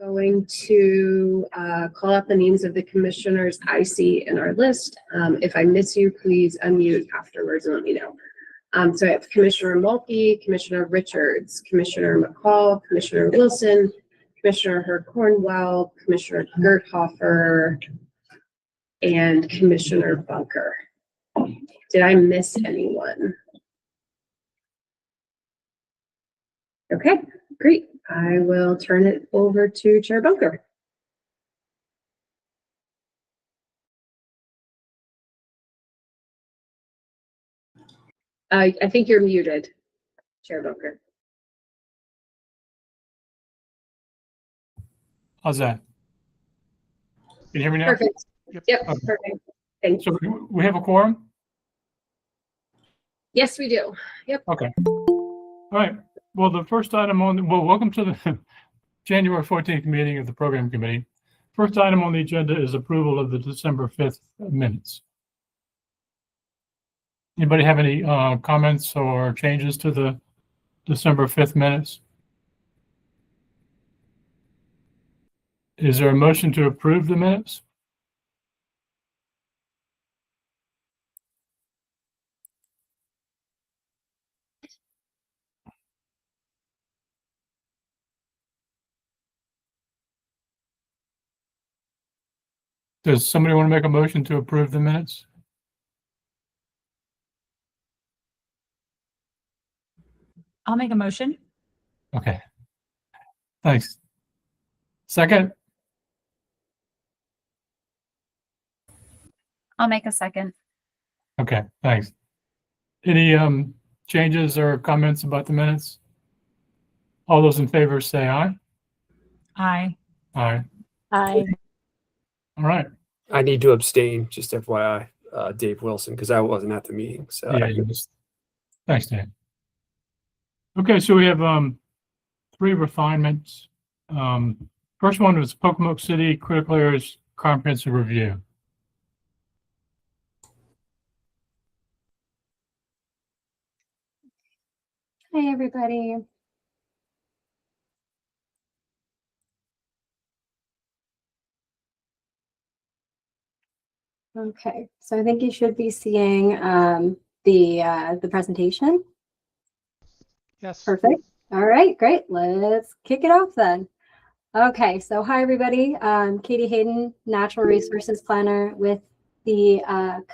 Going to call out the names of the commissioners I see in our list. If I miss you, please unmute afterwards and let me know. So I have Commissioner Mulkey, Commissioner Richards, Commissioner McCall, Commissioner Wilson, Commissioner Herb Cornwell, Commissioner Gerthofer, and Commissioner Bunker. Did I miss anyone? Okay, great. I will turn it over to Chair Bunker. I think you're muted, Chair Bunker. How's that? Can you hear me now? Perfect. Yep, Okay. perfect. Thank you. So we have a quorum? Yes, we do. Yep. Okay. All right. Well, the first item welcome to the January 14th meeting of the Program Committee. First item on the agenda is approval of the December 5th minutes. Anybody have any comments or changes to the December 5th minutes? Is there a motion to approve the minutes? Does somebody want to make a motion to approve the minutes? I'll make a motion. Okay. Thanks. Second? I'll make a second. Okay, thanks. Any changes or comments about the minutes? All those in favor say aye. Aye. Aye. Aye. All right. I need to abstain, just FYI, Dave Wilson, because I wasn't at the meeting. So Yeah, you missed. Thanks, Dan. Okay, so we have 3 refinements. First one was Pocomoke City Critical Areas Comprehensive Review. Hi, everybody. Okay, so I think you should be seeing the presentation. Yes. Perfect. All right, great. Let's kick it off then. Okay, so hi, everybody. Katie Hayden, Natural Resources Planner with the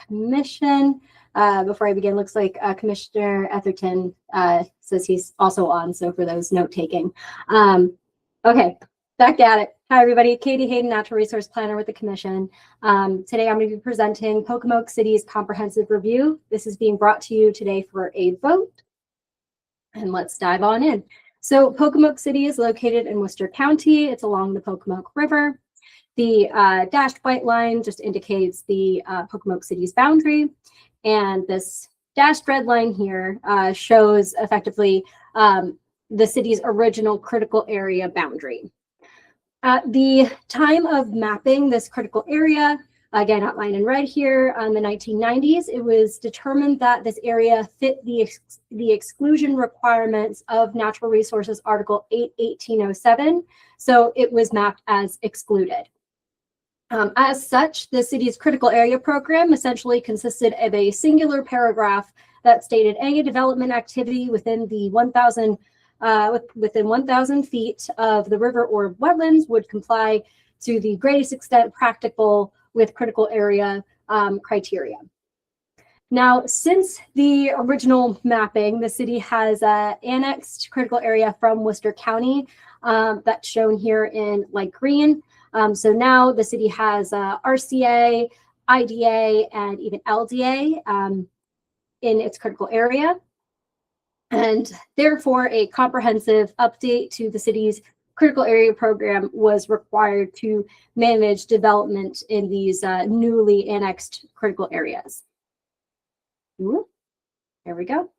Commission. Before I begin, looks like Commissioner Etherton says he's also on, so for those note-taking. Okay, back at it. Hi, everybody. Katie Hayden, Natural Resource Planner with the Commission. Today, I'm going to be presenting Pocomoke City's Comprehensive Review. This is being brought to you today for a vote. And let's dive on in. So Pocomoke City is located in Worcester County. It's along the Pocomoke River. The dashed white line just indicates the Pocomoke City's boundary. And this dashed red line here shows effectively the city's original critical area boundary. At the time of mapping this critical area, again outlined in red here, in the 1990s, it was determined that this area fit the exclusion requirements of Natural Resources Article 8-1807, so it was mapped as excluded. As such, the city's critical area program essentially consisted of a singular paragraph that stated any development activity within the 1,000 feet of the river or wetlands would comply to the greatest extent practicable with critical area criteria. Now, since the original mapping, the city has annexed critical area from Worcester County, that's shown here in light green. So now the city has RCA, IDA, and even LDA in its critical area. And therefore, a comprehensive update to the city's critical area program was required to manage development in these newly annexed critical areas. Ooh, there we go.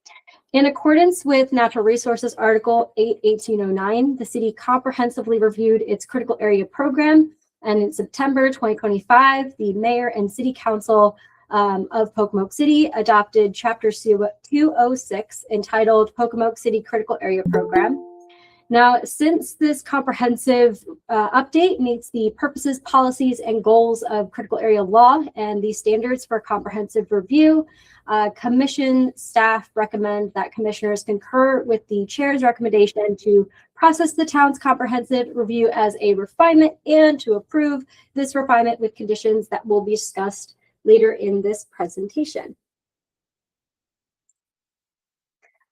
In accordance with Natural Resources Article 8-1809, the city comprehensively reviewed its critical area program, and in September 2025, the mayor and city council of Pocomoke City adopted Chapter 206 entitled Pocomoke City Critical Area Program. Now, since this comprehensive update meets the purposes, policies, and goals of critical area law and the standards for comprehensive review, commission staff recommend that commissioners concur with the chair's recommendation to process the town's comprehensive review as a refinement and to approve this refinement with conditions that will be discussed later in this presentation.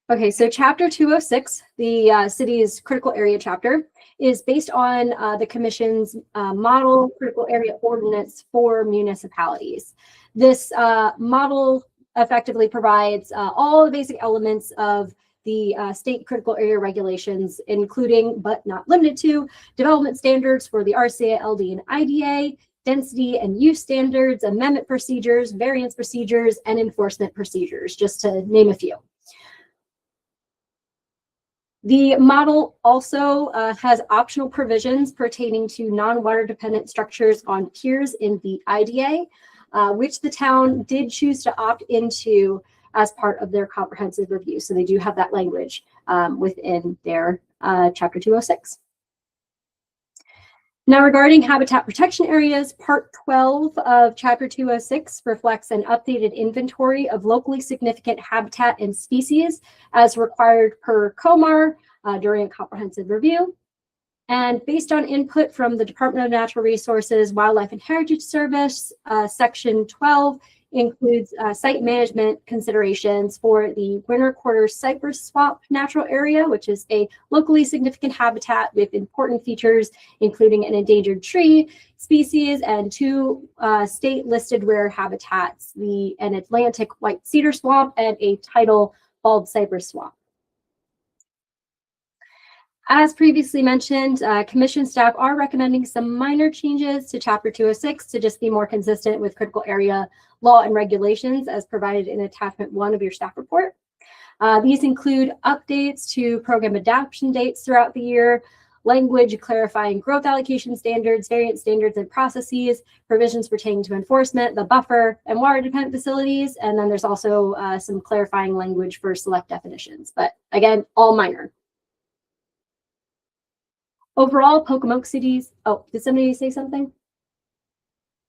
Okay, so Chapter 206, the city's critical area chapter, is based on the Commission's model critical area ordinance for municipalities. This model effectively provides all the basic elements of the state critical area regulations, including but not limited to development standards for the RCA, LD, and IDA, density and use standards, amendment procedures, variance procedures, and enforcement procedures, just to name a few. The model also has optional provisions pertaining to non-water dependent structures on piers in the IDA, which the town did choose to opt into as part of their comprehensive review. So they do have that language within their Chapter 206. Now, regarding habitat protection areas, Part 12 of Chapter 206 reflects an updated inventory of locally significant habitat and species as required per COMAR during a comprehensive review. And based on input from the Department of Natural Resources, Wildlife and Heritage Service, Section 12 includes site management considerations for the Winter Quarter Cypress Swamp Natural Area, which is a locally significant habitat with important features, including an endangered tree species and two state-listed rare habitats, an Atlantic white cedar swamp and a tidal bald cypress swamp. As previously mentioned, commission staff are recommending some minor changes to Chapter 206 to just be more consistent with critical area law and regulations as provided in Attachment 1 of your staff report. These include updates to program adoption dates throughout the year, language clarifying growth allocation standards, variance standards and processes, provisions pertaining to enforcement, the buffer, and water dependent facilities. And then there's also some clarifying language for select definitions, but again, all minor. Overall, Pocomoke City's, oh, did somebody say something?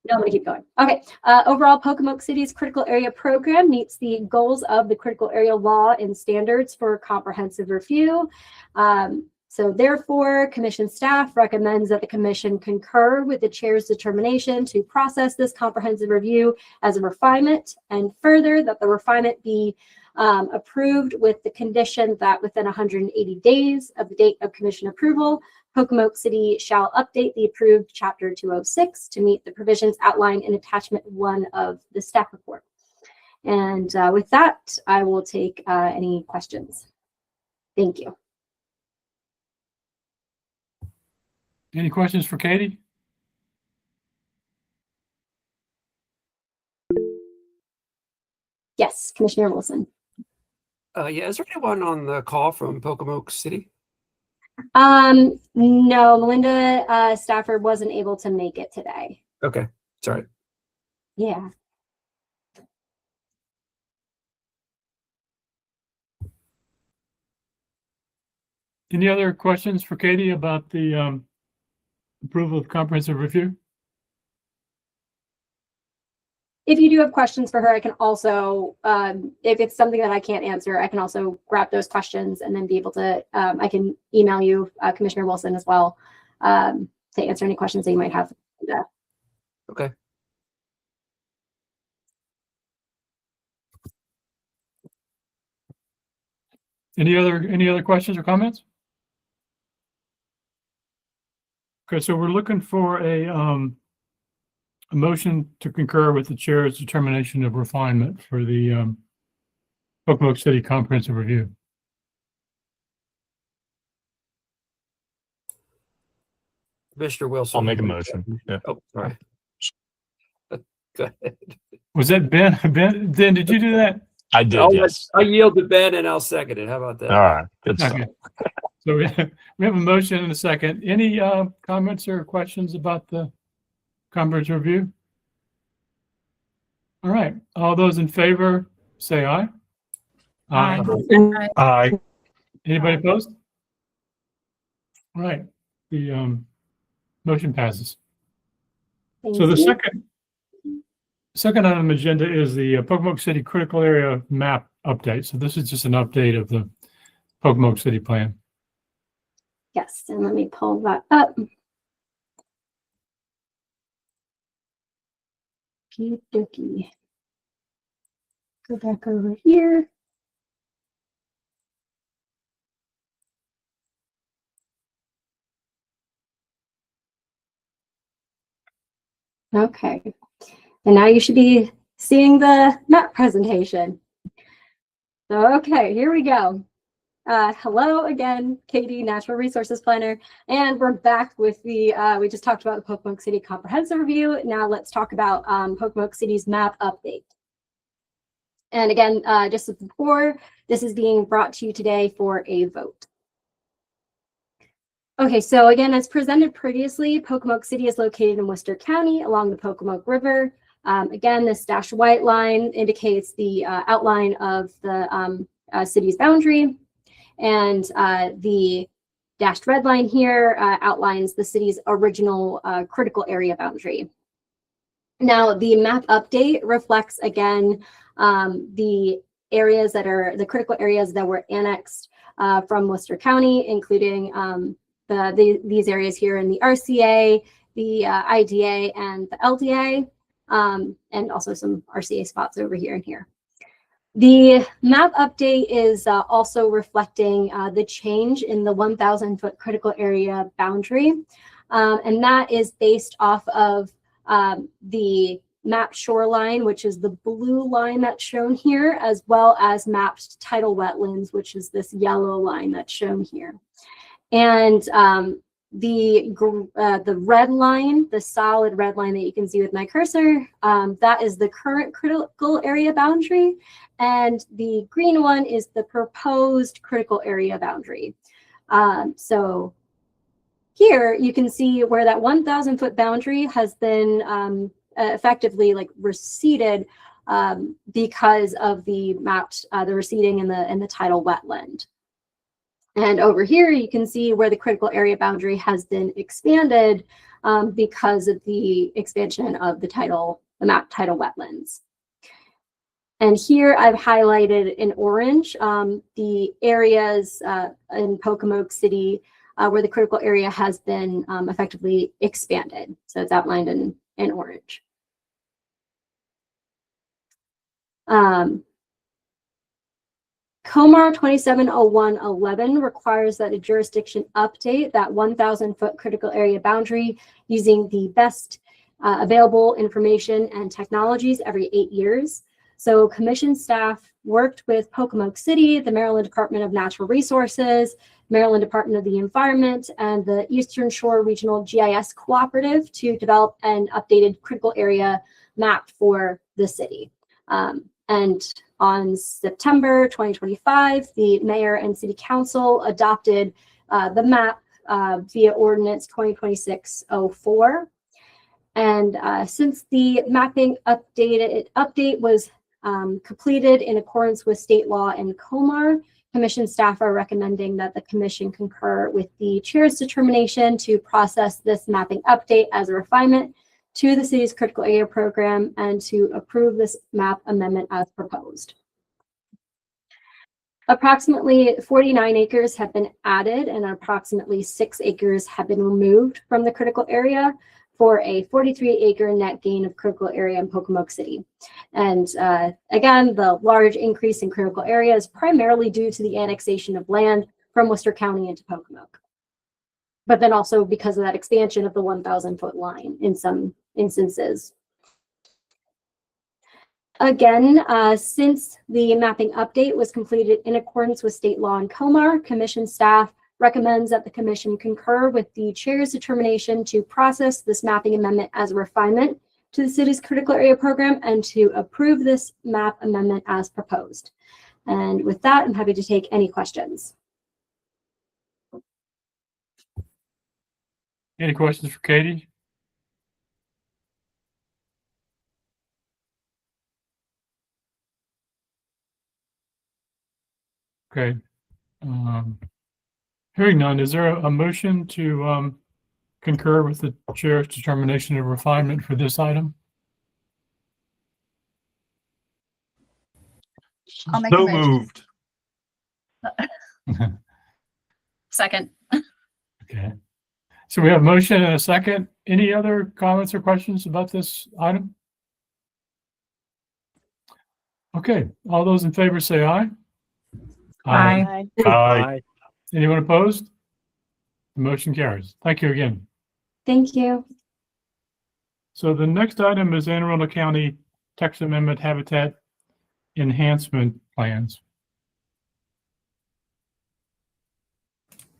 No, I'm gonna keep going. Okay, overall, Pocomoke City's critical area program meets the goals of the critical area law and standards for comprehensive review. So therefore, commission staff recommends that the commission concur with the chair's determination to process this comprehensive review as a refinement, and further that the refinement be approved with the condition that within 180 days of the date of commission approval, Pocomoke City shall update the approved Chapter 206 to meet the provisions outlined in Attachment 1 of the staff report. And with that, I will take any questions. Thank you. Any questions for Katie? Yes, Commissioner Wilson. Yeah, is there anyone on the call from Pocomoke City? No, Melinda Stafford wasn't able to make it today. Okay, sorry. Yeah. Any other questions for Katie about the approval of comprehensive review? If you do have questions for her, I can also, if it's something that I can't answer, I can also grab those questions and then be able to, I can email you, Commissioner Wilson, as well, to answer any questions that you might have. Okay. Any other questions or comments? Okay, so we're looking for a motion to concur with the chair's determination of refinement for the Pocomoke City Comprehensive Review. Commissioner Wilson. I'll make a motion. Yeah. Oh, sorry. Go ahead. Was that Ben? Ben, did you do that? I did, I'll yes. I yield to Ben and I'll second it. How about that? All right, good stuff. Okay. So we have a motion and a second. Any comments or questions about the comprehensive review? All right, all those in favor, say aye. Aye. Aye. Anybody opposed? All right, the motion passes. Thank So the you. second item on the agenda is the Pocomoke City Critical Area Map update. So this is just an update of the Pocomoke City Plan. Yes, and let me pull that up. Okey dokey. Go back over here. Okay, and now you should be seeing the map presentation. Okay, here we go. Hello again, Katie, Natural Resources Planner, and we're back with the, we just talked about the Pocomoke City Comprehensive Review. Now let's talk about Pocomoke City's map update. And again, just as before, this is being brought to you today for a vote. Okay, so again, as presented previously, Pocomoke City is located in Worcester County along the Pocomoke River. Again, this dashed white line indicates the outline of the city's boundary. And the dashed red line here outlines the city's original critical area boundary. Now, the map update reflects, again, the areas that are the critical areas that were annexed from Worcester County, including these areas here in the RCA, the IDA, and the LDA, and also some RCA spots over here and here. The map update is also reflecting the change in the 1,000-foot critical area boundary, and that is based off of the mapped shoreline, which is the blue line that's shown here, as well as mapped tidal wetlands, which is this yellow line that's shown here. And the red line, the solid red line that you can see with my cursor, that is the current critical area boundary, and the green one is the proposed critical area boundary. So here you can see where that 1,000-foot boundary has been effectively like receded because of the mapped the receding in the tidal wetland. And over here, you can see where the critical area boundary has been expanded because of the expansion of the mapped tidal wetlands. And here I've highlighted in orange the areas in Pocomoke City where the critical area has been effectively expanded. So it's outlined in orange. COMAR 270111 requires that a jurisdiction update that 1,000-foot critical area boundary using the best available information and technologies every 8 years. So commission staff worked with Pocomoke City, the Maryland Department of Natural Resources, Maryland Department of the Environment, and the Eastern Shore Regional GIS Cooperative to develop an updated critical area map for the city. And on September 2025, the mayor and city council adopted the map via ordinance 2026-04. And since the mapping update was completed in accordance with state law and COMAR, commission staff are recommending that the commission concur with the chair's determination to process this mapping update as a refinement to the city's critical area program and to approve this map amendment as proposed. Approximately 49 acres have been added and approximately 6 acres have been removed from the critical area for a 43-acre net gain of critical area in Pocomoke City. And again, the large increase in critical area is primarily due to the annexation of land from Worcester County into Pocomoke, but then also because of that expansion of the 1,000-foot line in some instances. Again, since the mapping update was completed in accordance with state law and COMAR, commission staff recommends that the commission concur with the chair's determination to process this mapping amendment as a refinement to the city's critical area program and to approve this map amendment as proposed. And with that, I'm happy to take any questions. Any questions for Katie? Okay. Hearing none, is there a motion to concur with the chair's determination of refinement for this item? I'll make a So motion. moved. Second. Okay. So we have a motion and a second. Any other comments or questions about this item? Okay, all those in favor say aye. Aye. Aye. Anyone opposed? The motion carries. Thank you again. Thank you. So the next item is Anne Arundel County Text Amendment Habitat Enhancement Plans.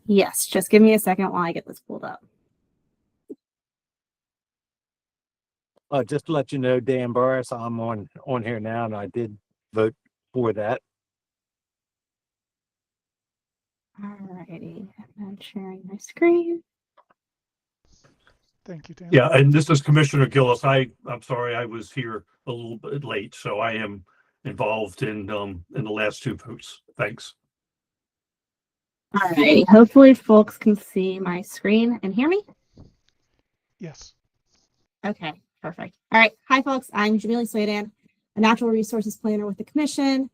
Yes, just give me a second while I get this pulled up. Just to let you know, Dan Burris, I'm on here now, and I did vote for that. Alrighty, I'm sharing my screen. Thank you, Dan. Yeah, and this is Commissioner Gillis. I'm sorry I was here a little bit late, so I am involved in the last two votes. Thanks. Alrighty, hopefully folks can see my screen and hear me. Yes. Okay, perfect. All right, hi folks, I'm Jamili Swadan, a natural resources planner with the Commission.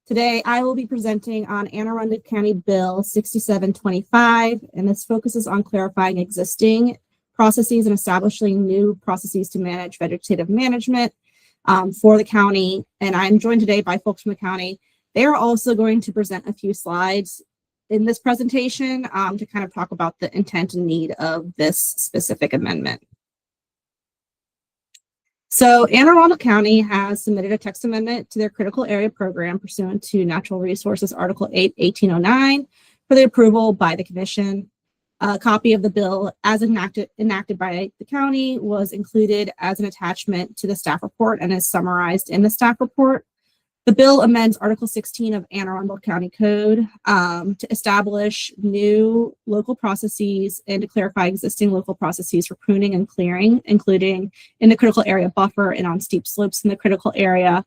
Today, I will be presenting on Anne Arundel County Bill 6725, and this focuses on clarifying existing processes and establishing new processes to manage vegetative management for the county. And I'm joined today by folks from the county. They are also going to present a few slides in this presentation to kind of talk about the intent and need of this specific amendment. So Anne Arundel County has submitted a text amendment to their critical area program pursuant to Natural Resources Article 8, 1809 for the approval by the Commission. A copy of the bill as enacted by the county was included as an attachment to the staff report and is summarized in the staff report. The bill amends Article 16 of Anne Arundel County Code to establish new local processes and to clarify existing local processes for pruning and clearing, including in the critical area buffer and on steep slopes in the critical area.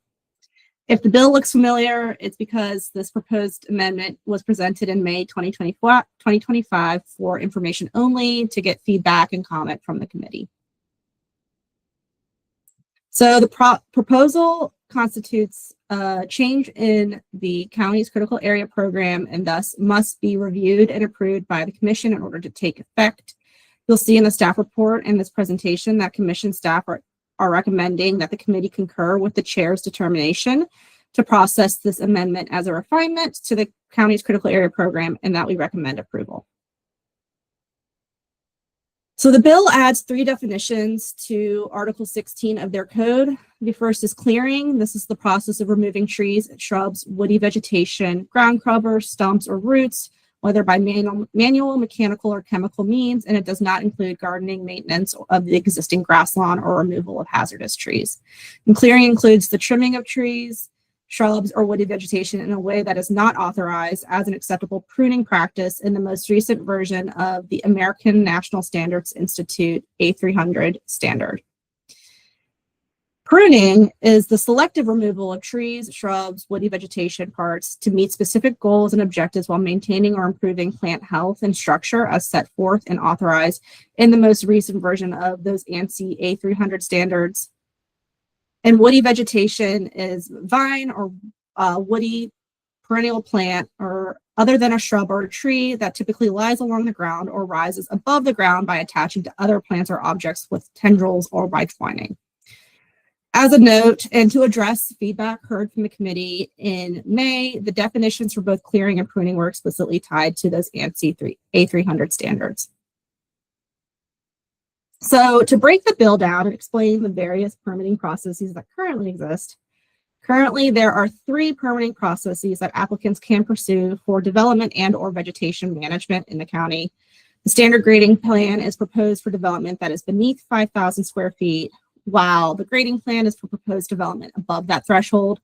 If the bill looks familiar, it's because this proposed amendment was presented in May 2025 for information only to get feedback and comment from the committee. So the proposal constitutes a change in the county's critical area program and thus must be reviewed and approved by the Commission in order to take effect. You'll see in the staff report in this presentation that Commission staff are recommending that the committee concur with the chair's determination to process this amendment as a refinement to the county's critical area program and that we recommend approval. So the bill adds 3 definitions to Article 16 of their code. The first is clearing. This is the process of removing trees, shrubs, woody vegetation, ground cover, stumps, or roots, whether by manual, mechanical, or chemical means, and it does not include gardening, maintenance of the existing grass lawn, or removal of hazardous trees. And clearing includes the trimming of trees, shrubs, or woody vegetation in a way that is not authorized as an acceptable pruning practice in the most recent version of the American National Standards Institute A300 standard. Pruning is the selective removal of trees, shrubs, woody vegetation parts to meet specific goals and objectives while maintaining or improving plant health and structure as set forth and authorized in the most recent version of those ANSI A300 standards. And woody vegetation is vine or woody perennial plant or other than a shrub or a tree that typically lies along the ground or rises above the ground by attaching to other plants or objects with tendrils or by twining. As a note, and to address feedback heard from the committee in May, the definitions for both clearing and pruning were explicitly tied to those ANSI A300 standards. So to break the bill down and explain the various permitting processes that currently exist, currently there are 3 permitting processes that applicants can pursue for development and or vegetation management in the county. The standard grading plan is proposed for development that is beneath 5,000 square feet, while the grading plan is for proposed development above that threshold.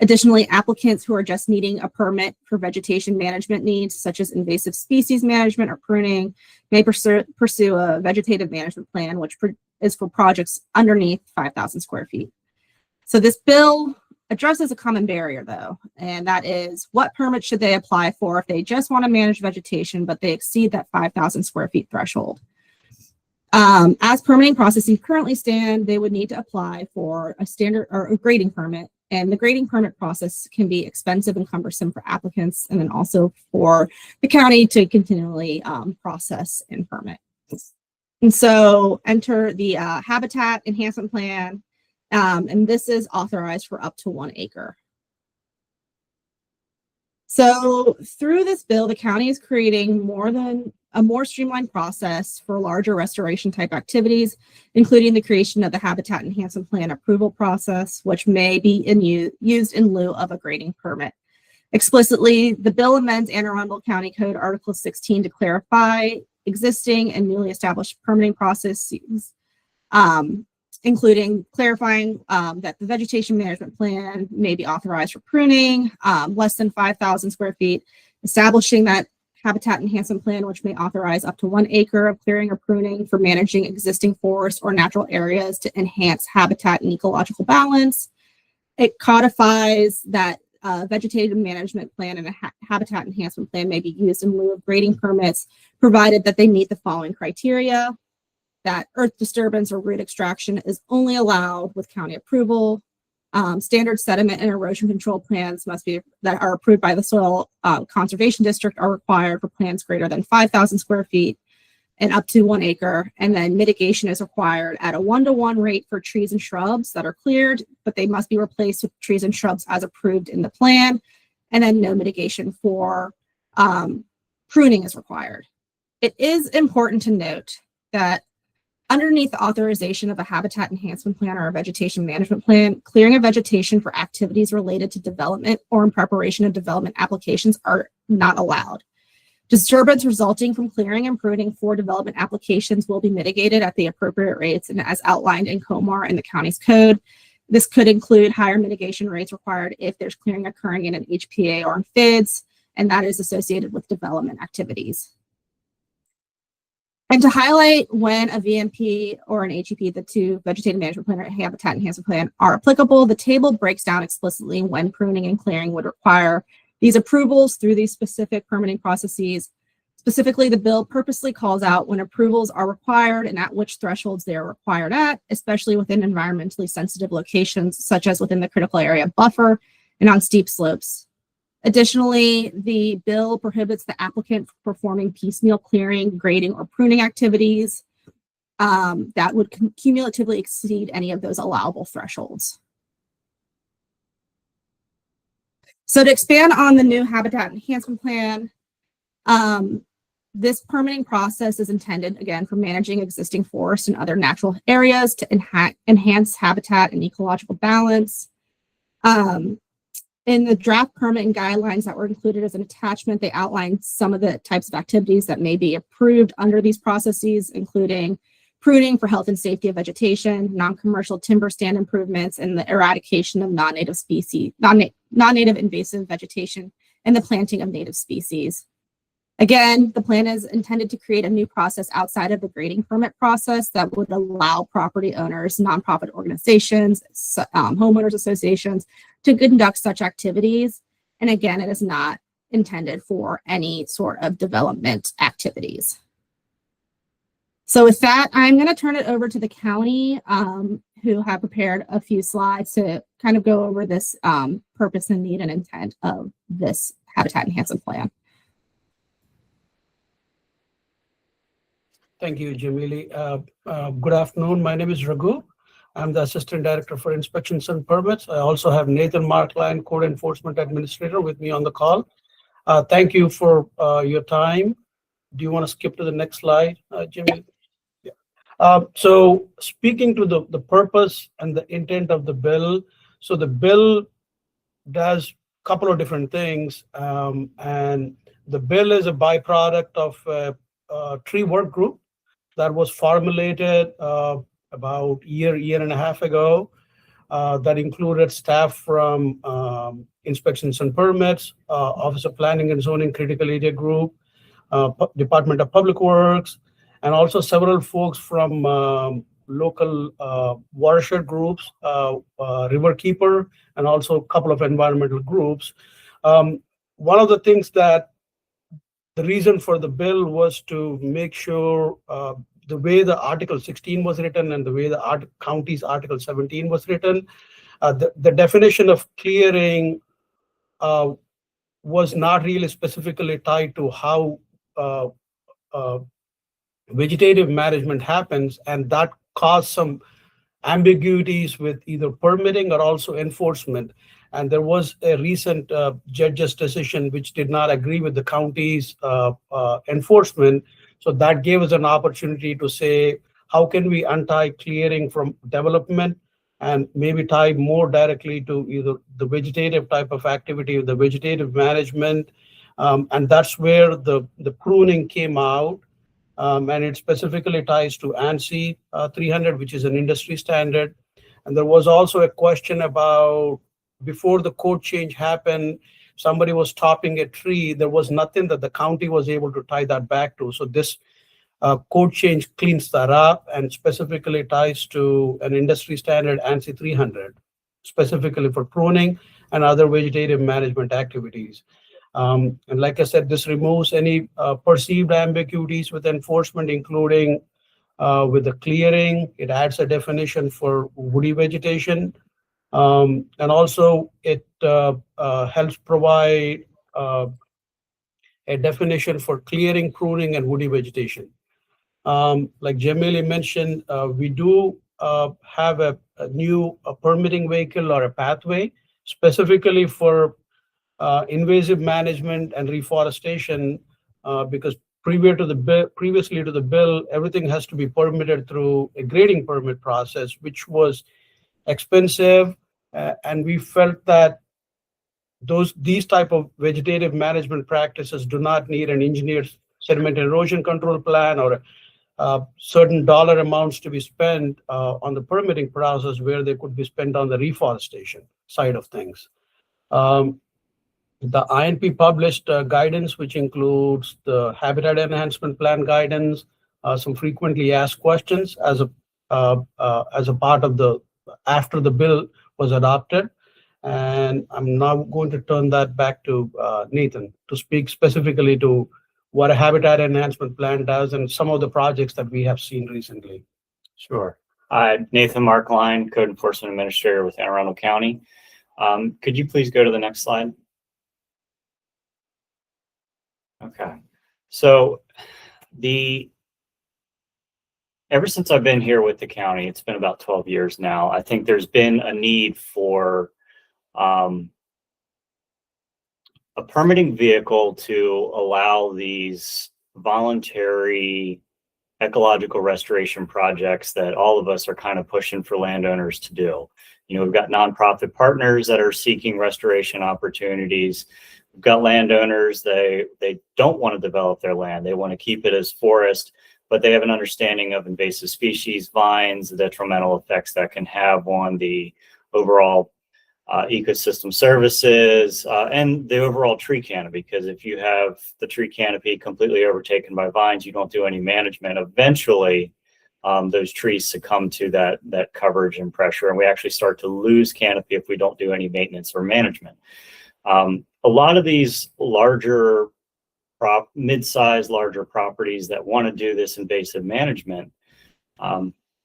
Additionally, applicants who are just needing a permit for vegetation management needs, such as invasive species management or pruning, may pursue a vegetative management plan, which is for projects underneath 5,000 square feet. So this bill addresses a common barrier though, and that is what permit should they apply for if they just want to manage vegetation, but they exceed that 5,000 square feet threshold. As permitting processes currently stand, they would need to apply for a standard or a grading permit, and the grading permit process can be expensive and cumbersome for applicants, and then also for the county to continually process and permit. And so enter the habitat enhancement plan, and this is authorized for up to 1 acre. So through this bill, the county is creating a more streamlined process for larger restoration type activities, including the creation of the habitat enhancement plan approval process, which may be used in lieu of a grading permit. Explicitly, the bill amends Anne Arundel County Code Article 16 to clarify existing and newly established permitting processes, including clarifying that the vegetation management plan may be authorized for pruning less than 5,000 square feet, establishing that habitat enhancement plan, which may authorize up to 1 acre of clearing or pruning for managing existing forests or natural areas to enhance habitat and ecological balance. It codifies that vegetative management plan and a habitat enhancement plan may be used in lieu of grading permits, provided that they meet the following criteria: that earth disturbance or root extraction is only allowed with county approval. Standard sediment and erosion control plans that are approved by the Soil Conservation District are required for plans greater than 5,000 square feet and up to 1 acre. And then mitigation is required at a 1-to-1 rate for trees and shrubs that are cleared, but they must be replaced with trees and shrubs as approved in the plan. And then no mitigation for pruning is required. It is important to note that underneath the authorization of a habitat enhancement plan or a vegetation management plan, clearing of vegetation for activities related to development or in preparation of development applications are not allowed. Disturbance resulting from clearing and pruning for development applications will be mitigated at the appropriate rates and as outlined in COMAR and the county's code. This could include higher mitigation rates required if there's clearing occurring in an HPA or in FIDS, and that is associated with development activities. And to highlight when a VMP or an HEP, the two vegetative management plan or habitat enhancement plan, are applicable, the table breaks down explicitly when pruning and clearing would require these approvals through these specific permitting processes. Specifically, the bill purposely calls out when approvals are required and at which thresholds they are required at, especially within environmentally sensitive locations, such as within the critical area buffer and on steep slopes. Additionally, the bill prohibits the applicant from performing piecemeal clearing, grading, or pruning activities that would cumulatively exceed any of those allowable thresholds. So to expand on the new habitat enhancement plan, this permitting process is intended, again, for managing existing forests and other natural areas to enhance habitat and ecological balance. In the draft permitting guidelines that were included as an attachment, they outlined some of the types of activities that may be approved under these processes, including pruning for health and safety of vegetation, non-commercial timber stand improvements, and the eradication of non-native species, non-native invasive vegetation, and the planting of native species. Again, the plan is intended to create a new process outside of the grading permit process that would allow property owners, nonprofit organizations, homeowners associations to conduct such activities. And again, it is not intended for any sort of development activities. So with that, I'm going to turn it over to the county, who have prepared a few slides to kind of go over this purpose and need and intent of this habitat enhancement plan. Thank you, Jamili. Good afternoon. My name is Raghu. I'm the Assistant Director for Inspections and Permits. I also have Nathan Markline, Code Enforcement Administrator, with me on the call. Thank you for your time. Do you want to skip to the next slide, Jamili? Yeah. So speaking to the purpose and the intent of the bill, so the bill does a couple of different things, and the bill is a byproduct of a tree work group that was formulated about a year and a half ago, that included staff from Inspections and Permits, Office of Planning and Zoning Critical Area Group, Department of Public Works, and also several folks from local watershed groups, River Keeper, and also a couple of environmental groups. One of the things that the reason for the bill was to make sure the way the Article 16 was written and the way the county's Article 17 was written, the definition of clearing was not really specifically tied to how vegetative management happens, and that caused some ambiguities with either permitting or also enforcement. And there was a recent judge's decision which did not agree with the county's enforcement. So that gave us an opportunity to say, how can we untie clearing from development and maybe tie more directly to either the vegetative type of activity or the vegetative management. And that's where the pruning came out. And it specifically ties to ANSI 300, which is an industry standard. And there was also a question about, before the code change happened, somebody was topping a tree. There was nothing that the county was able to tie that back to. So this code change cleans that up and specifically ties to an industry standard ANSI 300, specifically for pruning and other vegetative management activities. And like I said, this removes any perceived ambiguities with enforcement, including with the clearing. It adds a definition for woody vegetation. And also it helps provide a definition for clearing, pruning, and woody vegetation. Like Jamili mentioned, we do have a new permitting vehicle or a pathway specifically for invasive management and reforestation, because previously to the bill, everything has to be permitted through a grading permit process, which was expensive, and we felt that these type of vegetative management practices do not need an engineered sediment erosion control plan or certain dollar amounts to be spent on the permitting process, where they could be spent on the reforestation side of things. The INP published guidance, which includes the habitat enhancement plan guidance, some frequently asked questions as a part of after the bill was adopted. And I'm now going to turn that back to Nathan to speak specifically to what a habitat enhancement plan does and some of the projects that we have seen recently. Sure. Nathan Markline, Code Enforcement Administrator with Anne Arundel County. Could you please go to the next slide? Okay. So ever since I've been here with the county, it's been about 12 years now, I think there's been a need for a permitting vehicle to allow these voluntary ecological restoration projects that all of us are kind of pushing for landowners to do. You know, we've got nonprofit partners that are seeking restoration opportunities. We've got landowners, they don't want to develop their land. They want to keep it as forest, but they have an understanding of invasive species, vines, the detrimental effects that can have on the overall ecosystem services and the overall tree canopy. Because if you have the tree canopy completely overtaken by vines, you don't do any management, eventually those trees succumb to that coverage and pressure, and we actually start to lose canopy if we don't do any maintenance or management. A lot of these larger mid-sized, larger properties that want to do this invasive management,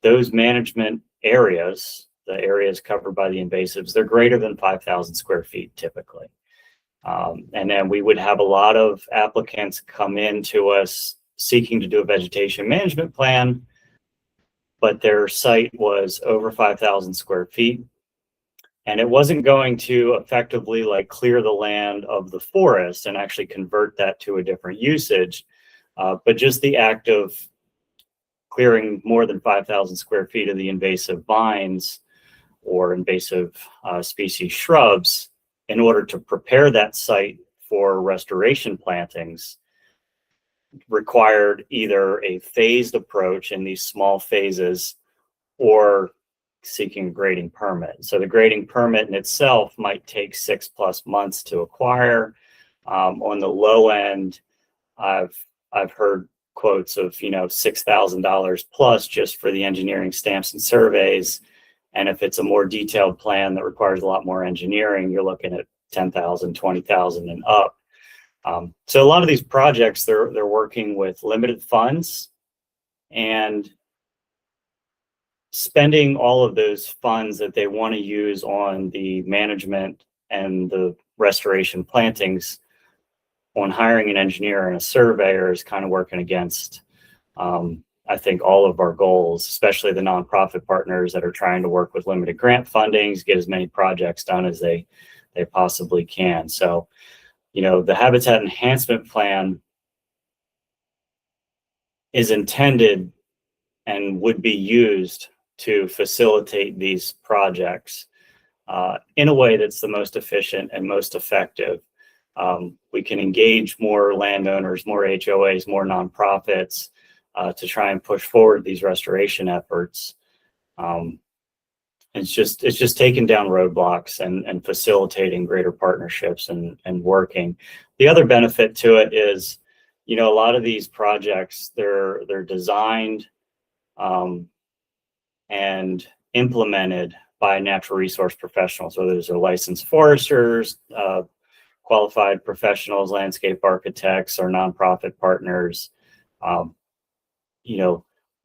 those management areas, the areas covered by the invasives, they're greater than 5,000 square feet typically. And then we would have a lot of applicants come in to us seeking to do a vegetation management plan, but their site was over 5,000 square feet. And it wasn't going to effectively like clear the land of the forest and actually convert that to a different usage. But just the act of clearing more than 5,000 square feet of the invasive vines or invasive species shrubs in order to prepare that site for restoration plantings required either a phased approach in these small phases or seeking a grading permit. So the grading permit in itself might take 6+ months to acquire. On the low end, I've heard quotes of, $6,000 plus just for the engineering stamps and surveys. And if it's a more detailed plan that requires a lot more engineering, you're looking at 10,000, 20,000 and up. So a lot of these projects, they're working with limited funds and spending all of those funds that they want to use on the management and the restoration plantings on hiring an engineer and a surveyor is kind of working against, I think, all of our goals, especially the nonprofit partners that are trying to work with limited grant fundings, get as many projects done as they possibly can. So, the Habitat Enhancement Plan is intended and would be used to facilitate these projects in a way that's the most efficient and most effective. We can engage more landowners, more HOAs, more nonprofits to try and push forward these restoration efforts. It's just taking down roadblocks and facilitating greater partnerships and working. The other benefit to it is, a lot of these projects, they're designed and implemented by natural resource professionals, whether those are licensed foresters, qualified professionals, landscape architects, or nonprofit partners.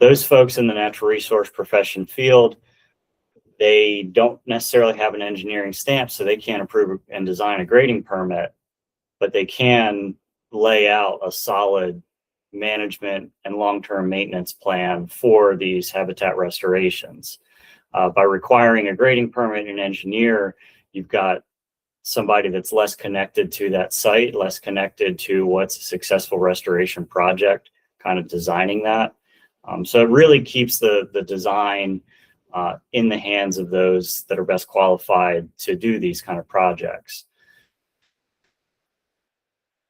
Those folks in the natural resource profession field, they don't necessarily have an engineering stamp, so they can't approve and design a grading permit, but they can lay out a solid management and long-term maintenance plan for these habitat restorations. By requiring a grading permit and an engineer, you've got somebody that's less connected to that site, less connected to what's a successful restoration project, kind of designing that. So it really keeps the design in the hands of those that are best qualified to do these kind of projects.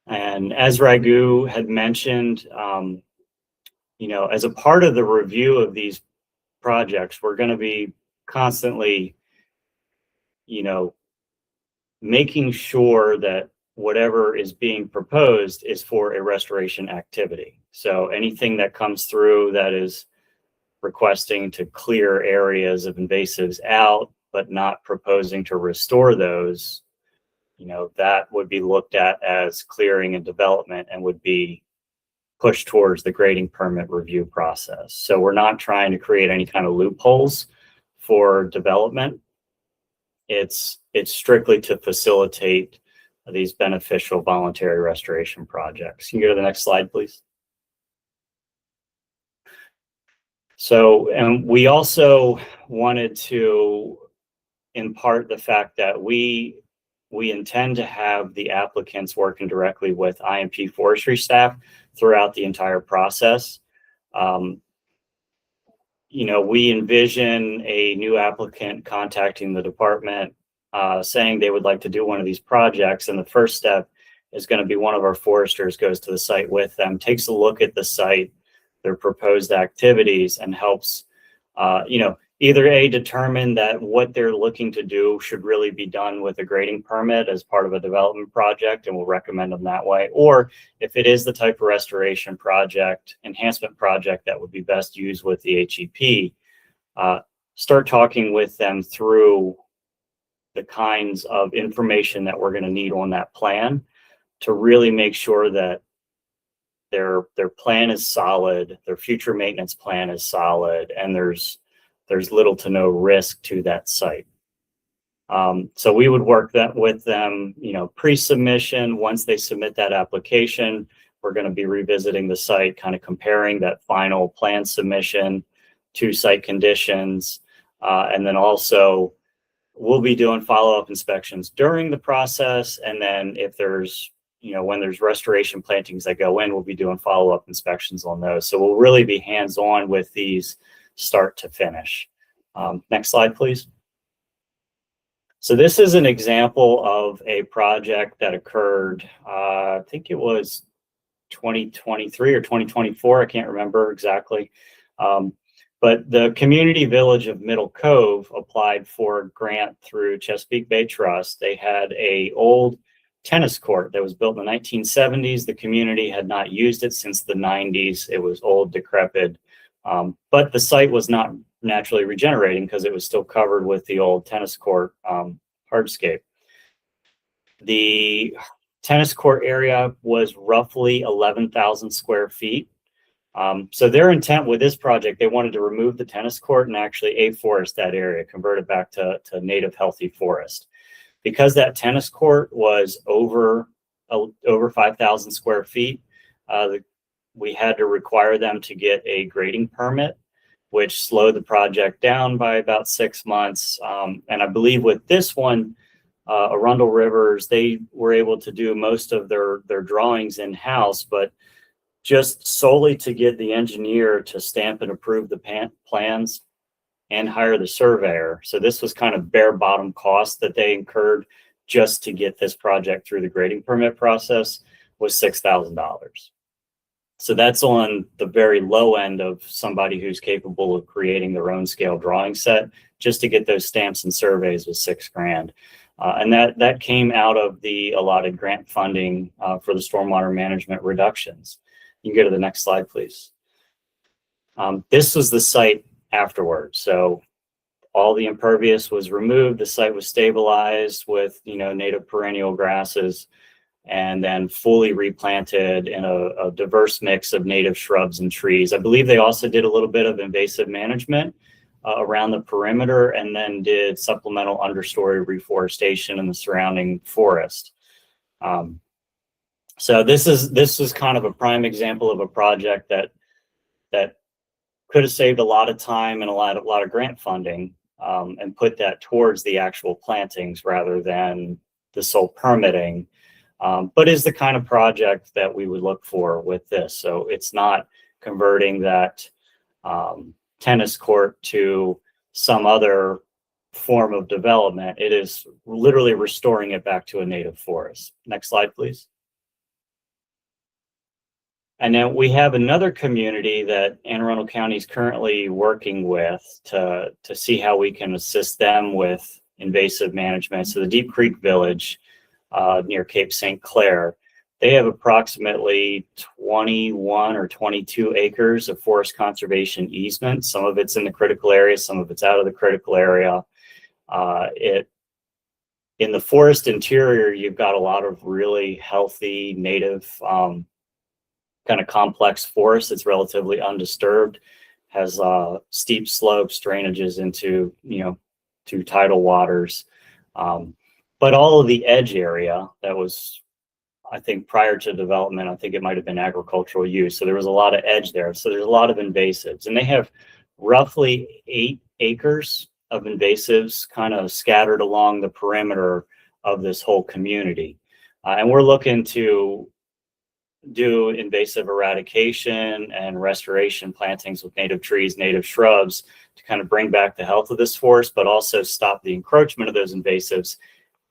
And as Raghu had mentioned, as a part of the review of these projects, we're going to be constantly, making sure that whatever is being proposed is for a restoration activity. So anything that comes through that is requesting to clear areas of invasives out, but not proposing to restore those, that would be looked at as clearing and development and would be pushed towards the grading permit review process. So we're not trying to create any kind of loopholes for development. It's strictly to facilitate these beneficial voluntary restoration projects. Can you go to the next slide, please? So, and we also wanted to impart the fact that we intend to have the applicants working directly with IMP forestry staff throughout the entire process. We envision a new applicant contacting the department, saying they would like to do one of these projects. And the first step is going to be one of our foresters goes to the site with them, takes a look at the site, their proposed activities, and helps, either determine that what they're looking to do should really be done with a grading permit as part of a development project, and we'll recommend them that way. Or if it is the type of restoration project, enhancement project that would be best used with the HEP, start talking with them through the kinds of information that we're going to need on that plan to really make sure that their plan is solid, their future maintenance plan is solid, and there's little to no risk to that site. So we would work that with them, pre-submission. Once they submit that application, we're going to be revisiting the site, kind of comparing that final plan submission to site conditions. And then also we'll be doing follow-up inspections during the process. And then if there's, when there's restoration plantings that go in, we'll be doing follow-up inspections on those. So we'll really be hands-on with these start to finish. Next slide, please. So this is an example of a project that occurred, I think it was 2023 or 2024. I can't remember exactly. But the community village of Middle Cove applied for a grant through Chesapeake Bay Trust. They had a old tennis court that was built in the 1970s. The community had not used it since the 90s. It was old, decrepit, but the site was not naturally regenerating because it was still covered with the old tennis court hardscape. The tennis court area was roughly 11,000 square feet. So their intent with this project, they wanted to remove the tennis court and actually afforest that area, convert it back to native healthy forest. Because that tennis court was over 5,000 square feet, we had to require them to get a grading permit, which slowed the project down by about 6 months. And I believe with this one, Arundel Rivers, they were able to do most of their drawings in-house, but just solely to get the engineer to stamp and approve the plans and hire the surveyor. So this was kind of bare bottom cost that they incurred just to get this project through the grading permit process was $6,000. So that's on the very low end of somebody who's capable of creating their own scale drawing set. Just to get those stamps and surveys was $6,000. And that came out of the allotted grant funding for the stormwater management reductions. You can go to the next slide, please. This was the site afterwards. So all the impervious was removed. The site was stabilized with, native perennial grasses, and then fully replanted in a diverse mix of native shrubs and trees. I believe they also did a little bit of invasive management around the perimeter, and then did supplemental understory reforestation in the surrounding forest. So this is kind of a prime example of a project that could have saved a lot of time and a lot of grant funding, and put that towards the actual plantings rather than the sole permitting, but is the kind of project that we would look for with this. So it's not converting that tennis court to some other form of development. It is literally restoring it back to a native forest. Next slide, please. And then we have another community that Anne Arundel County is currently working with to see how we can assist them with invasive management. So the Deep Creek Village near Cape St. Clair, they have approximately 21 or 22 acres of forest conservation easement. Some of it's in the critical area, some of it's out of the critical area. In the forest interior, you've got a lot of really healthy native kind of complex forest. It's relatively undisturbed, has steep slopes, drainages into, to tidal waters. But all of the edge area that was, I think prior to development, I think it might have been agricultural use. So there was a lot of edge there. So there's a lot of invasives, and they have roughly 8 acres of invasives kind of scattered along the perimeter of this whole community. And we're looking to do invasive eradication and restoration plantings with native trees, native shrubs to kind of bring back the health of this forest, but also stop the encroachment of those invasives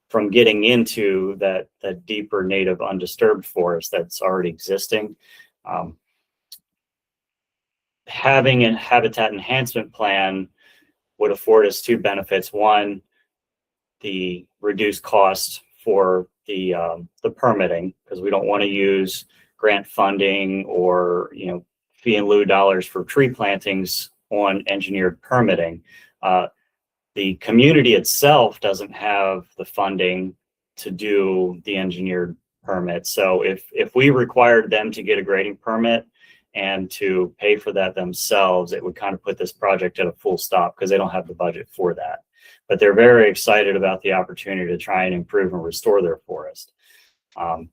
from getting into that deeper native undisturbed forest that's already existing. Having a habitat enhancement plan would afford us 2 benefits. One, the reduced cost for the permitting, because we don't want to use grant funding or fee in lieu dollars for tree plantings on engineered permitting. The community itself doesn't have the funding to do the engineered permit. So if we required them to get a grading permit and to pay for that themselves, it would kind of put this project at a full stop because they don't have the budget for that. But they're very excited about the opportunity to try and improve and restore their forest. And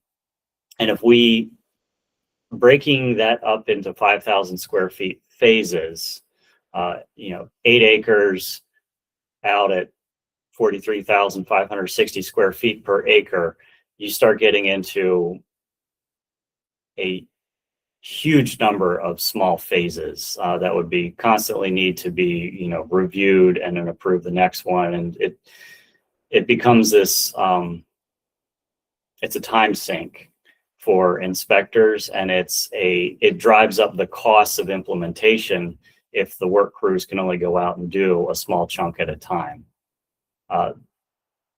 if we breaking that up into 5,000 square feet phases, 8 acres out at 43,560 square feet per acre, you start getting into a huge number of small phases that would be constantly need to be, reviewed and then approve the next one. And it becomes this, it's a time sink for inspectors, and it drives up the costs of implementation if the work crews can only go out and do a small chunk at a time.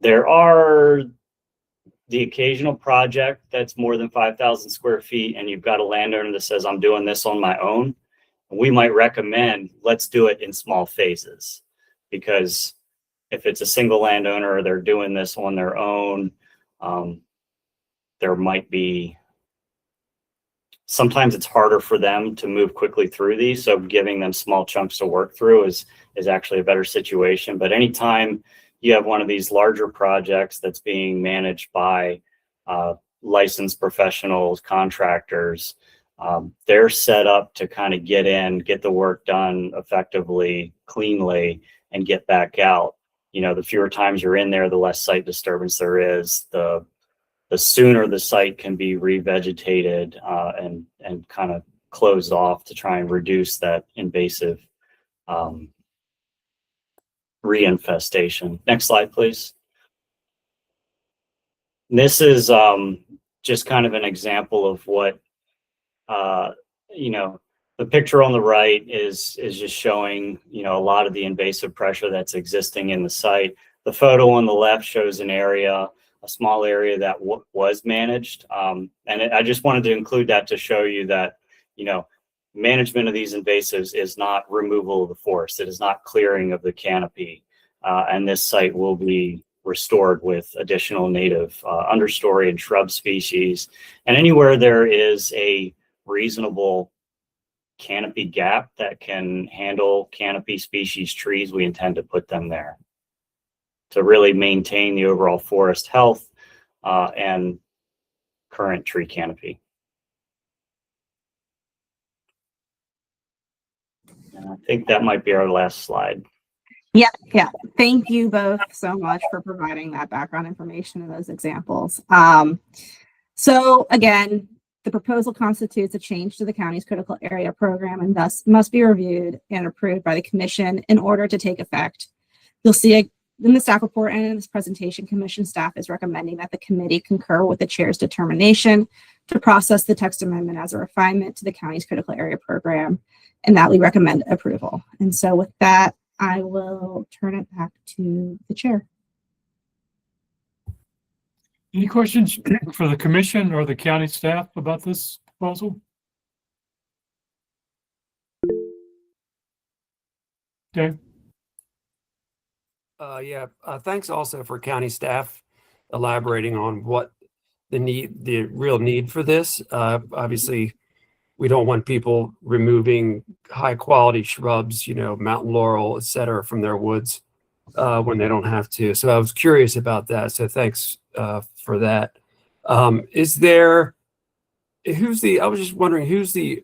There are the occasional project that's more than 5,000 square feet and you've got a landowner that says, I'm doing this on my own, we might recommend let's do it in small phases. Because if it's a single landowner or they're doing this on their own, there might be, sometimes it's harder for them to move quickly through these. So giving them small chunks to work through is actually a better situation. But anytime you have one of these larger projects that's being managed by licensed professionals, contractors, they're set up to kind of get in, get the work done effectively, cleanly, and get back out. You know, the fewer times you're in there, the less site disturbance there is, the sooner the site can be revegetated and kind of closed off to try and reduce that invasive reinfestation. Next slide, please. This is just kind of an example of what, you know, the picture on the right is just showing, you know, a lot of the invasive pressure that's existing in the site. The photo on the left shows an area, a small area that was managed. I just wanted to include that to show you that, you know, management of these invasives is not removal of the forest. It is not clearing of the canopy. And this site will be restored with additional native understory and shrub species. And anywhere there is a reasonable canopy gap that can handle canopy species trees, we intend to put them there to really maintain the overall forest health and current tree canopy. And I think that might be our last slide. Yeah. Thank you both so much for providing that background information and those examples. So again, the proposal constitutes a change to the county's critical area program and thus must be reviewed and approved by the commission in order to take effect. You'll see in the staff report and in this presentation, commission staff is recommending that the committee concur with the chair's determination to process the text amendment as a refinement to the county's critical area program, and that we recommend approval. And so with that, I will turn it back to the chair. Any questions for the commission or the county staff about this proposal? Okay. Thanks also for county staff elaborating on what the real need for this. Obviously, we don't want people removing high quality shrubs, you know, mountain laurel, et cetera, from their woods when they don't have to. So I was curious about that. So thanks for that. I was just wondering who's the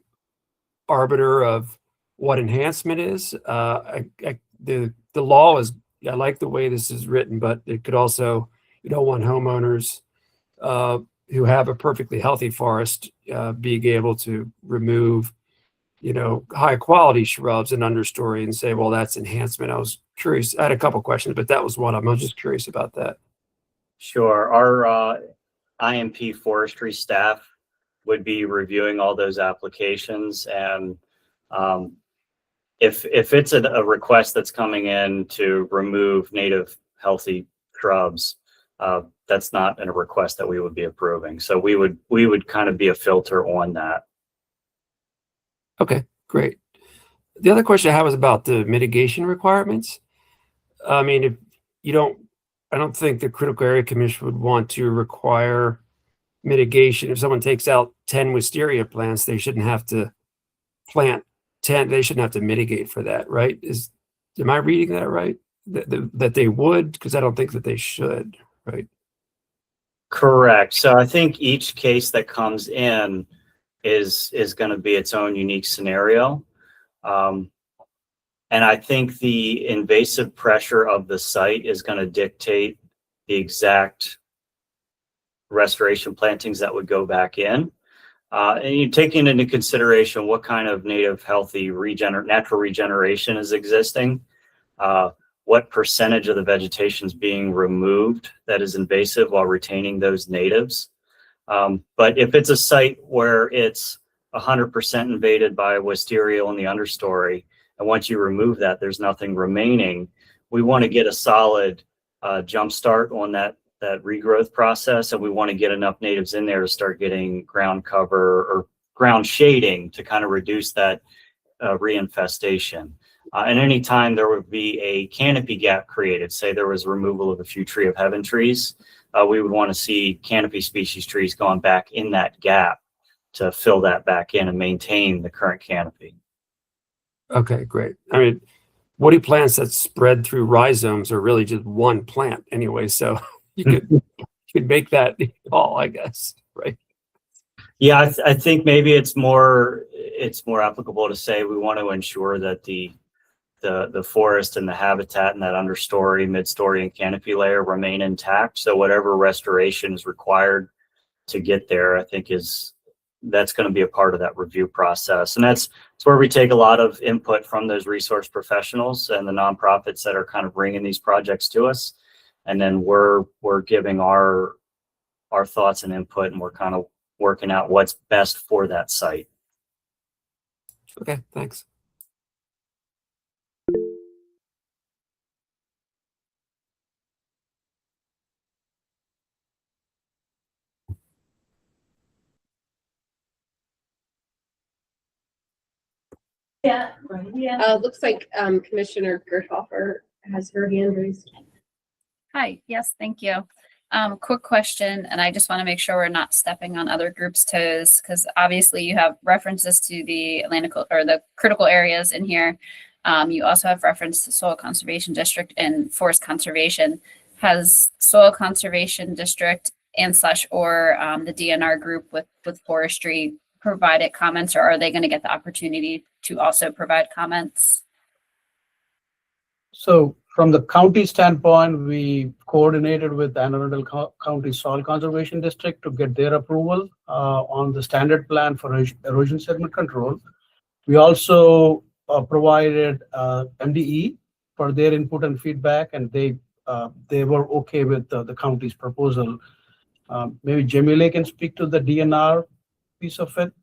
arbiter of what enhancement is? The law is, I like the way this is written, but it could also, you don't want homeowners who have a perfectly healthy forest being able to remove, you know, high quality shrubs and understory and say, well, that's enhancement. I was curious. I had a couple questions, but that was one of them. I was just curious about that. Sure. Our IMP forestry staff would be reviewing all those applications. And if it's a request that's coming in to remove native healthy shrubs, that's not a request that we would be approving. So we would kind of be a filter on that. Okay, great. The other question I have is about the mitigation requirements. I mean, if you don't, I don't think the Critical Area Commission would want to require mitigation. If someone takes out 10 wisteria plants, they shouldn't have to plant 10. They shouldn't have to mitigate for that, right? Am I reading that right? That they would, because I don't think that they should, right? Correct. So I think each case that comes in is going to be its own unique scenario. And I think the invasive pressure of the site is going to dictate the exact restoration plantings that would go back in. And you taking into consideration what kind of native healthy natural regeneration is existing, what percentage of the vegetation is being removed that is invasive while retaining those natives. But if it's a site where it's 100% invaded by wisteria on the understory, and once you remove that, there's nothing remaining, we want to get a solid jump start on that that regrowth process, and we want to get enough natives in there to start getting ground cover or ground shading to kind of reduce that reinfestation. And any time there would be a canopy gap created, say there was removal of a few tree of heaven trees, we would want to see canopy species trees going back in that gap to fill that back in and maintain the current canopy. Okay, great. I mean, woody plants that spread through rhizomes are really just one plant anyway, so you could make that all, I guess, right? Yeah, I think maybe it's more applicable to say we want to ensure that the forest and the habitat and that understory, midstory, and canopy layer remain intact. So whatever restoration is required to get there, I think that's going to be a part of that review process. And that's where we take a lot of input from those resource professionals and the nonprofits that are kind of bringing these projects to us. And then we're giving our thoughts and input, and we're kind of working out what's best for that site. Okay, thanks. Looks like Commissioner Gerthofer has her hand raised. Hi, yes, thank you. Quick question, and I just want to make sure we're not stepping on other groups' toes, because obviously you have references to the Atlantic or the critical areas in here. You also have reference to Soil Conservation District and Forest Conservation. Has Soil Conservation District and / or the DNR group with forestry provided comments, or are they going to get the opportunity to also provide comments? So from the county standpoint, we coordinated with Anne Arundel County Soil Conservation District to get their approval on the standard plan for erosion sediment control. We also provided MDE for their input and feedback, and they were okay with the county's proposal. Maybe Jamile can speak to the DNR piece of it.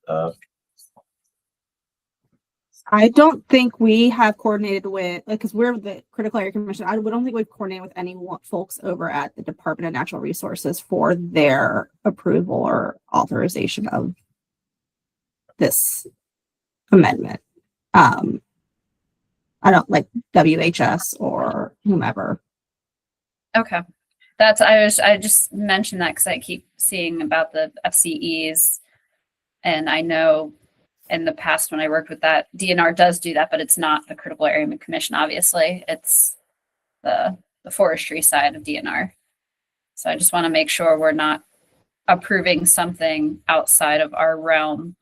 I don't think we have coordinated with, because we're the Critical Area Commission. I don't think we've coordinated with any folks over at the Department of Natural Resources for their approval or authorization of this amendment. I don't like WHS or whomever. Okay. I just mentioned that because I keep seeing about the FCEs, and I know in the past when I worked with that, DNR does do that, but it's not the Critical Area Commission, obviously. It's the forestry side of DNR. So I just want to make sure we're not approving something outside of our realm.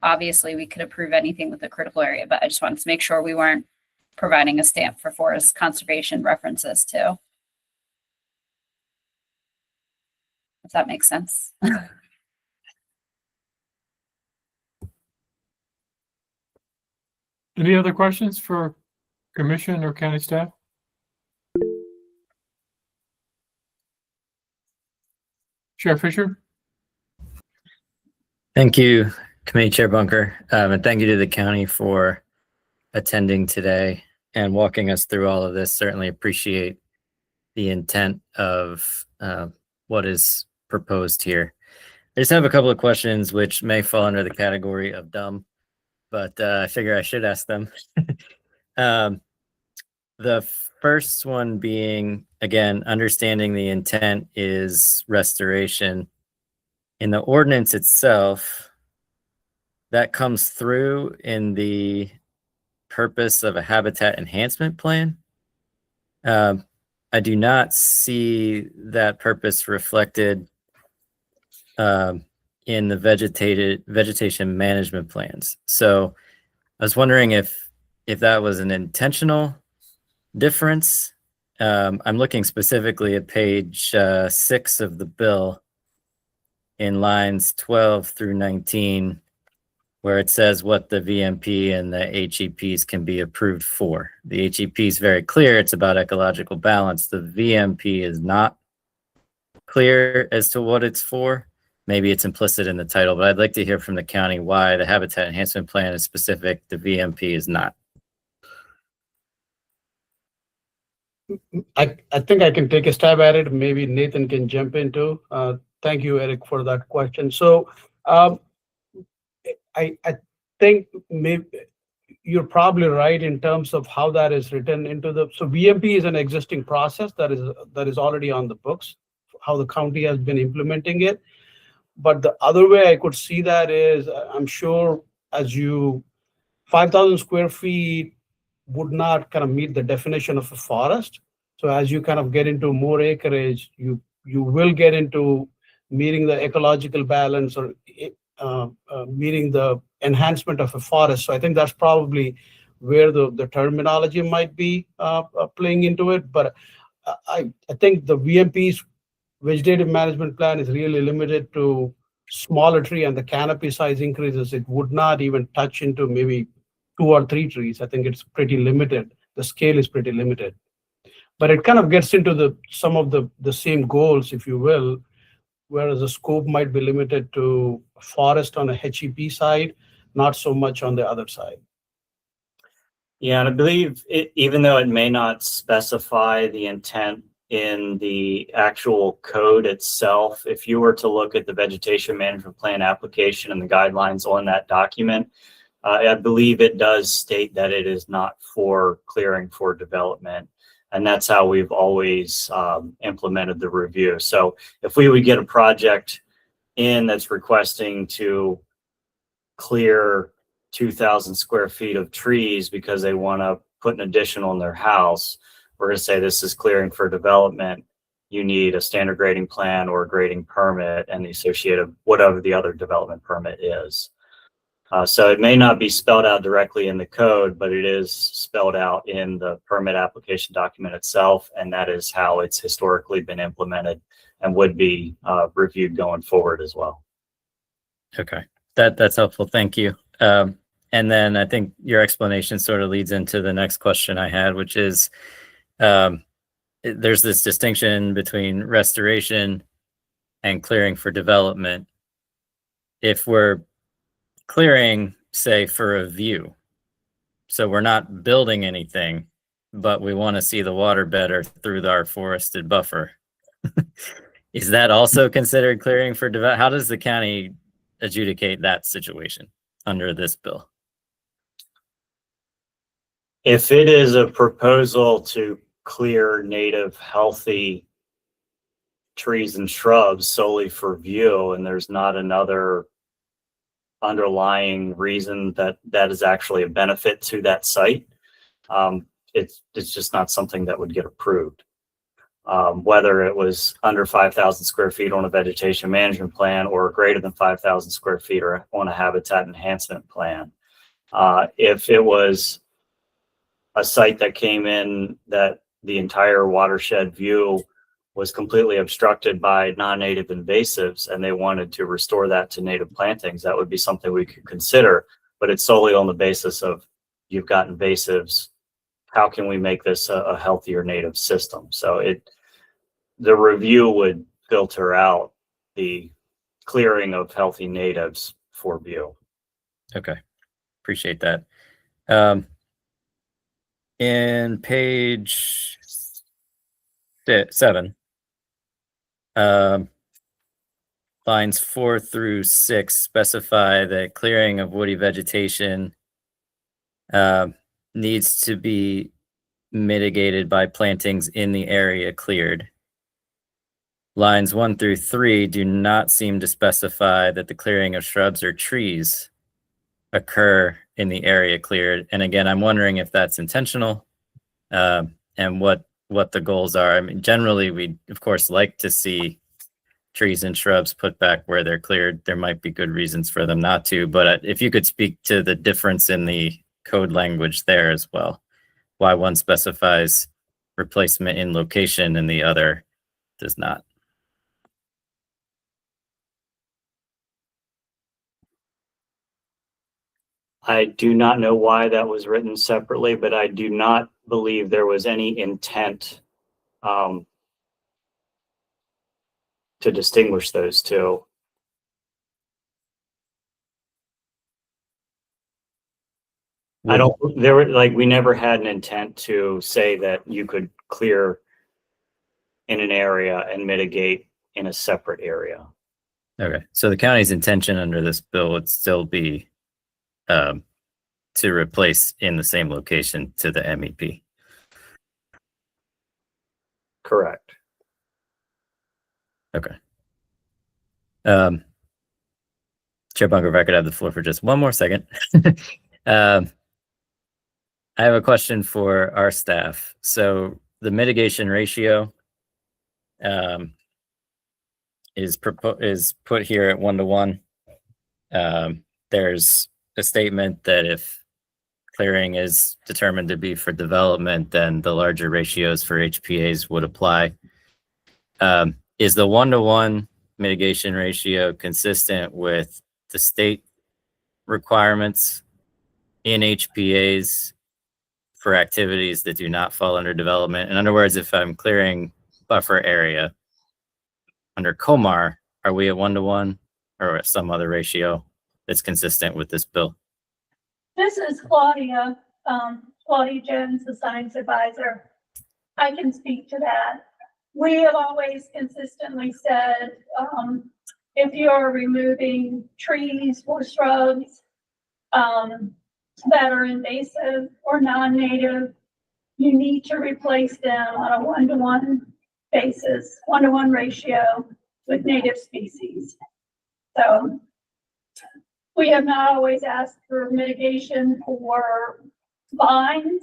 Obviously, we could approve anything with the critical area, but I just wanted to make sure we weren't providing a stamp for forest conservation references too. If that makes sense. Any other questions for commission or county staff? Chair Fisher? Thank you, Committee Chair Bunker, and thank you to the county for attending today and walking us through all of this. Certainly appreciate the intent of what is proposed here. I just have a couple of questions which may fall under the category of dumb, but I figure I should ask them. The first one being, again, understanding the intent is restoration. In the ordinance itself, that comes through in the purpose of a habitat enhancement plan. I do not see that purpose reflected in the vegetation management plans. So I was wondering if that was an intentional difference. I'm looking specifically at page 6 of the bill in lines 12 through 19, where it says what the VMP and the HEPs can be approved for. The HEP is very clear. It's about ecological balance. The VMP is not clear as to what it's for. Maybe it's implicit in the title, but I'd like to hear from the county why the habitat enhancement plan is specific, the VMP is not. I think I can take a stab at it. Maybe Nathan can jump into. Thank you, Eric, for that question. So I think maybe you're probably right in terms of how that is written into the, so VMP is an existing process that is already on the books, how the county has been implementing it. But the other way I could see that is, I'm sure as 5,000 square feet would not kind of meet the definition of a forest. So as you kind of get into more acreage, you will get into meeting the ecological balance or meeting the enhancement of a forest. So I think that's probably where the terminology might be playing into it. But I think the VMP's vegetative management plan is really limited to smaller tree, and the canopy size increases. It would not even touch into maybe 2 or 3 trees. I think it's pretty limited. The scale is pretty limited. But it kind of gets into some of the same goals, if you will, whereas the scope might be limited to forest on a HEP side, not so much on the other side. Yeah, and I believe even though it may not specify the intent in the actual code itself, if you were to look at the vegetation management plan application and the guidelines on that document, I believe it does state that it is not for clearing for development. And that's how we've always implemented the review. So if we would get a project in that's requesting to clear 2,000 square feet of trees because they want to put an addition on their house, we're going to say this is clearing for development. You need a standard grading plan or a grading permit and the associated whatever the other development permit is. So it may not be spelled out directly in the code, but it is spelled out in the permit application document itself, and that is how it's historically been implemented and would be reviewed going forward as well. Okay, that's helpful. Thank you. And then I think your explanation sort of leads into the next question I had, which is there's this distinction between restoration and clearing for development. If we're clearing, say, for a view, so we're not building anything, but we want to see the water better through our forested buffer, is that also considered clearing for development? How does the county adjudicate that situation under this bill? If it is a proposal to clear native healthy trees and shrubs solely for view, and there's not another underlying reason that is actually a benefit to that site, it's just not something that would get approved. Whether it was under 5,000 square feet on a vegetation management plan or greater than 5,000 square feet or on a habitat enhancement plan. If it was a site that came in that the entire watershed view was completely obstructed by non-native invasives and they wanted to restore that to native plantings, that would be something we could consider, but it's solely on the basis of you've got invasives. How can we make this a healthier native system? So the review would filter out the clearing of healthy natives for view. Okay, appreciate that. In page 7, lines 4 through 6 specify that clearing of woody vegetation needs to be mitigated by plantings in the area cleared. Lines 1 through 3 do not seem to specify that the clearing of shrubs or trees occur in the area cleared. And again, I'm wondering if that's intentional and what the goals are. I mean, generally, we of course like to see trees and shrubs put back where they're cleared. There might be good reasons for them not to, but if you could speak to the difference in the code language there as well, why one specifies replacement in location and the other does not. I do not know why that was written separately, but I do not believe there was any intent to distinguish those two. . I don't, there were like, we never had an intent to say that you could clear in an area and mitigate in a separate area. Okay, so the county's intention under this bill would still be to replace in the same location to the MEP. Correct. Okay. Chair Bunker, if I could have the floor for just one more second. I have a question for our staff. So the mitigation ratio is put here at 1-to-1. There's a statement that if clearing is determined to be for development, then the larger ratios for HPAs would apply. Is the 1-to-1 mitigation ratio consistent with the state requirements in HPAs for activities that do not fall under development? In other words, if I'm clearing buffer area under COMAR, are we at 1-to-1 or some other ratio that's consistent with this bill? This is Claudia, Claudia Jones, the science advisor. I can speak to that. We have always consistently said, if you are removing trees or shrubs that are invasive or non-native, you need to replace them on a 1-to-1 basis, 1-to-1 ratio with native species. So we have not always asked for mitigation for vines,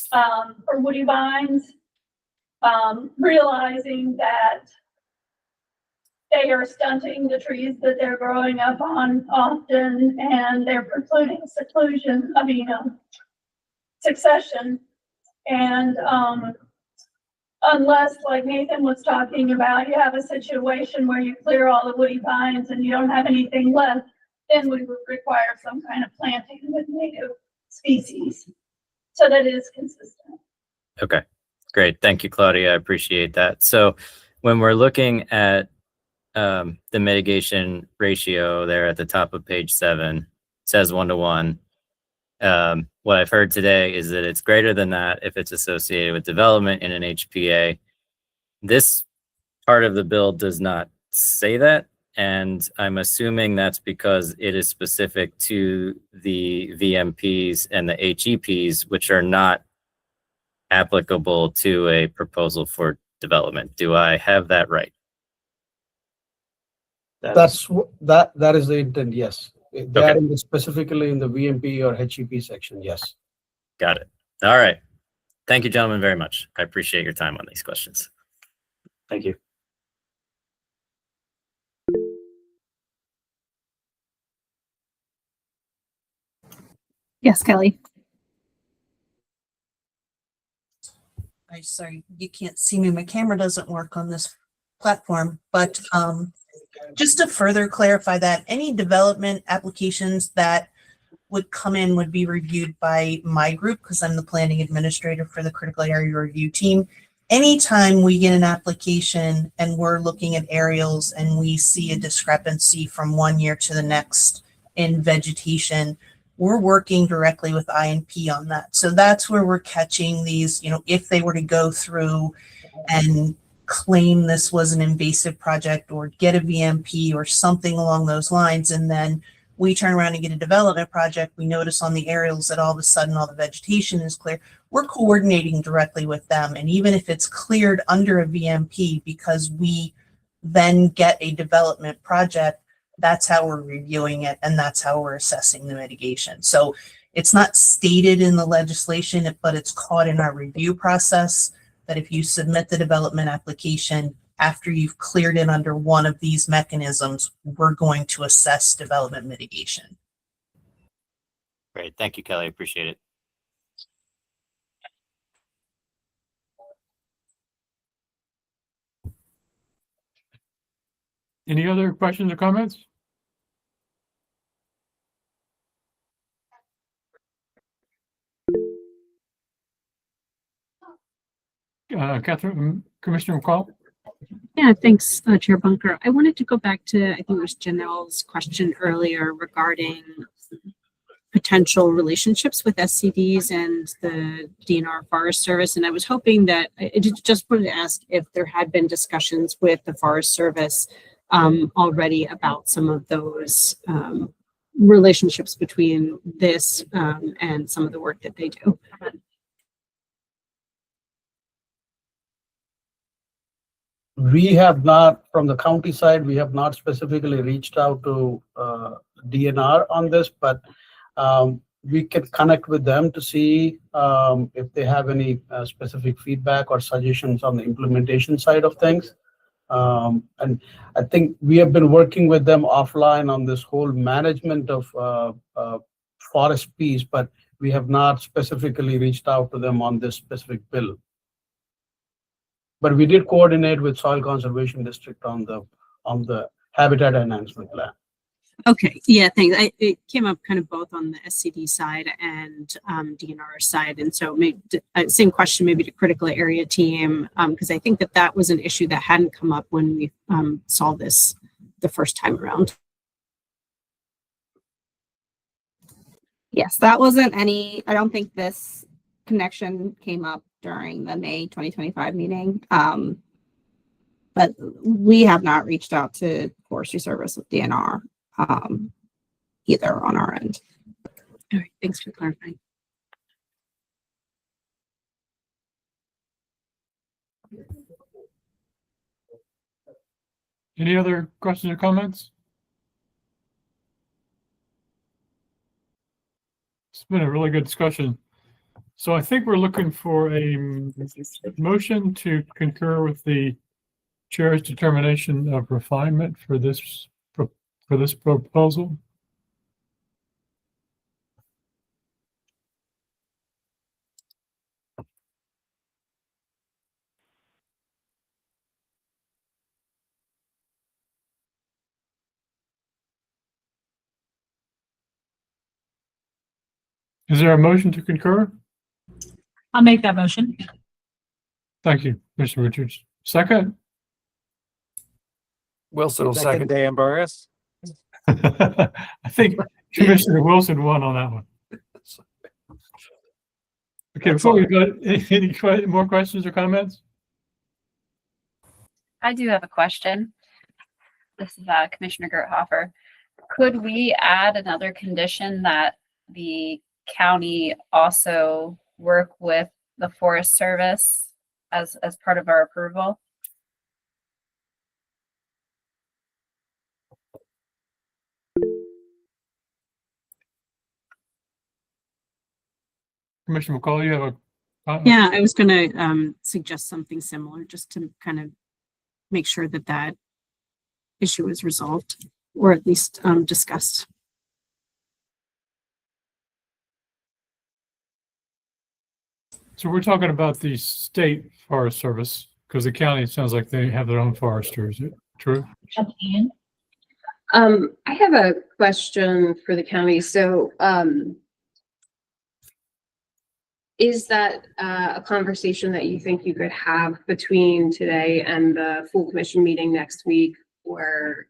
for woody vines, realizing that they are stunting the trees that they're growing up on often, and they're precluding succession. And unless, like Nathan was talking about, you have a situation where you clear all the woody vines and you don't have anything left, then we would require some kind of planting with native species. So that is consistent. Okay, great. Thank you, Claudia. I appreciate that. So when we're looking at the mitigation ratio there at the top of page 7, it says 1-to-1. What I've heard today is that it's greater than that if it's associated with development in an HPA. This part of the bill does not say that, and I'm assuming that's because it is specific to the VMPs and the HEPs, which are not applicable to a proposal for development. Do I have that right? That is the intent, yes. They are specifically in the VMP or HEP section, yes. Got it. All right. Thank you, gentlemen, very much. I appreciate your time on these questions. Thank you. Yes, Kelly. I'm sorry, you can't see me. My camera doesn't work on this platform, but just to further clarify that, any development applications that would come in would be reviewed by my group because I'm the planning administrator for the critical area review team. Anytime we get an application and we're looking at aerials and we see a discrepancy from one year to the next in vegetation, we're working directly with INP on that. So that's where we're catching these, if they were to go through and claim this was an invasive project or get a VMP or something along those lines, and then we turn around and get a development project, we notice on the aerials that all of a sudden all the vegetation is clear, we're coordinating directly with them. And even if it's cleared under a VMP, because we then get a development project, that's how we're reviewing it, and that's how we're assessing the mitigation. So it's not stated in the legislation, but it's caught in our review process that if you submit the development application after you've cleared it under one of these mechanisms, we're going to assess development mitigation. Great. Thank you, Kelly. Appreciate it. Any other questions or comments? Catherine, Commissioner McCall? Yeah, thanks, Chair Bunker. I wanted to go back to, I think it was Janelle's question earlier regarding potential relationships with SCDs and the DNR Forest Service. And I was hoping that I just wanted to ask if there had been discussions with the Forest Service already about some of those relationships between this and some of the work that they do. We have not, from the county side, we have not specifically reached out to DNR on this, but we can connect with them to see if they have any specific feedback or suggestions on the implementation side of things. And I think we have been working with them offline on this whole management of forest piece, but we have not specifically reached out to them on this specific bill. But we did coordinate with Soil Conservation District on the habitat enhancement plan. Okay, yeah, thanks. It came up kind of both on the SCD side and DNR side. And so maybe same question maybe to critical area team, because I think that was an issue that hadn't come up when we saw this the first time around. Yes, that wasn't any, I don't think this connection came up during the May 2025 meeting. But we have not reached out to Forestry Service with DNR either on our end. All right, thanks for clarifying. Any other questions or comments? It's been a really good discussion. So I think we're looking for a motion to concur with the chair's determination of refinement for this proposal. Is there a motion to concur? I'll make that motion. Thank you, Mr. Richards. Second? Wilson will second. Dan Burris. I think Commissioner Wilson won on that one. Okay, before we go, any more questions or comments? I do have a question. This is Commissioner Gerthofer. Could we add another condition that the county also work with the Forest Service as part of our approval? Commissioner McCall, you have a Yeah, I was going to suggest something similar just to kind of make sure that issue is resolved or at least discussed. So we're talking about the state Forest Service because the county, it sounds like they have their own forester. Is it true? I have a question for the county. So, is that a conversation that you think you could have between today and the full commission meeting next week, or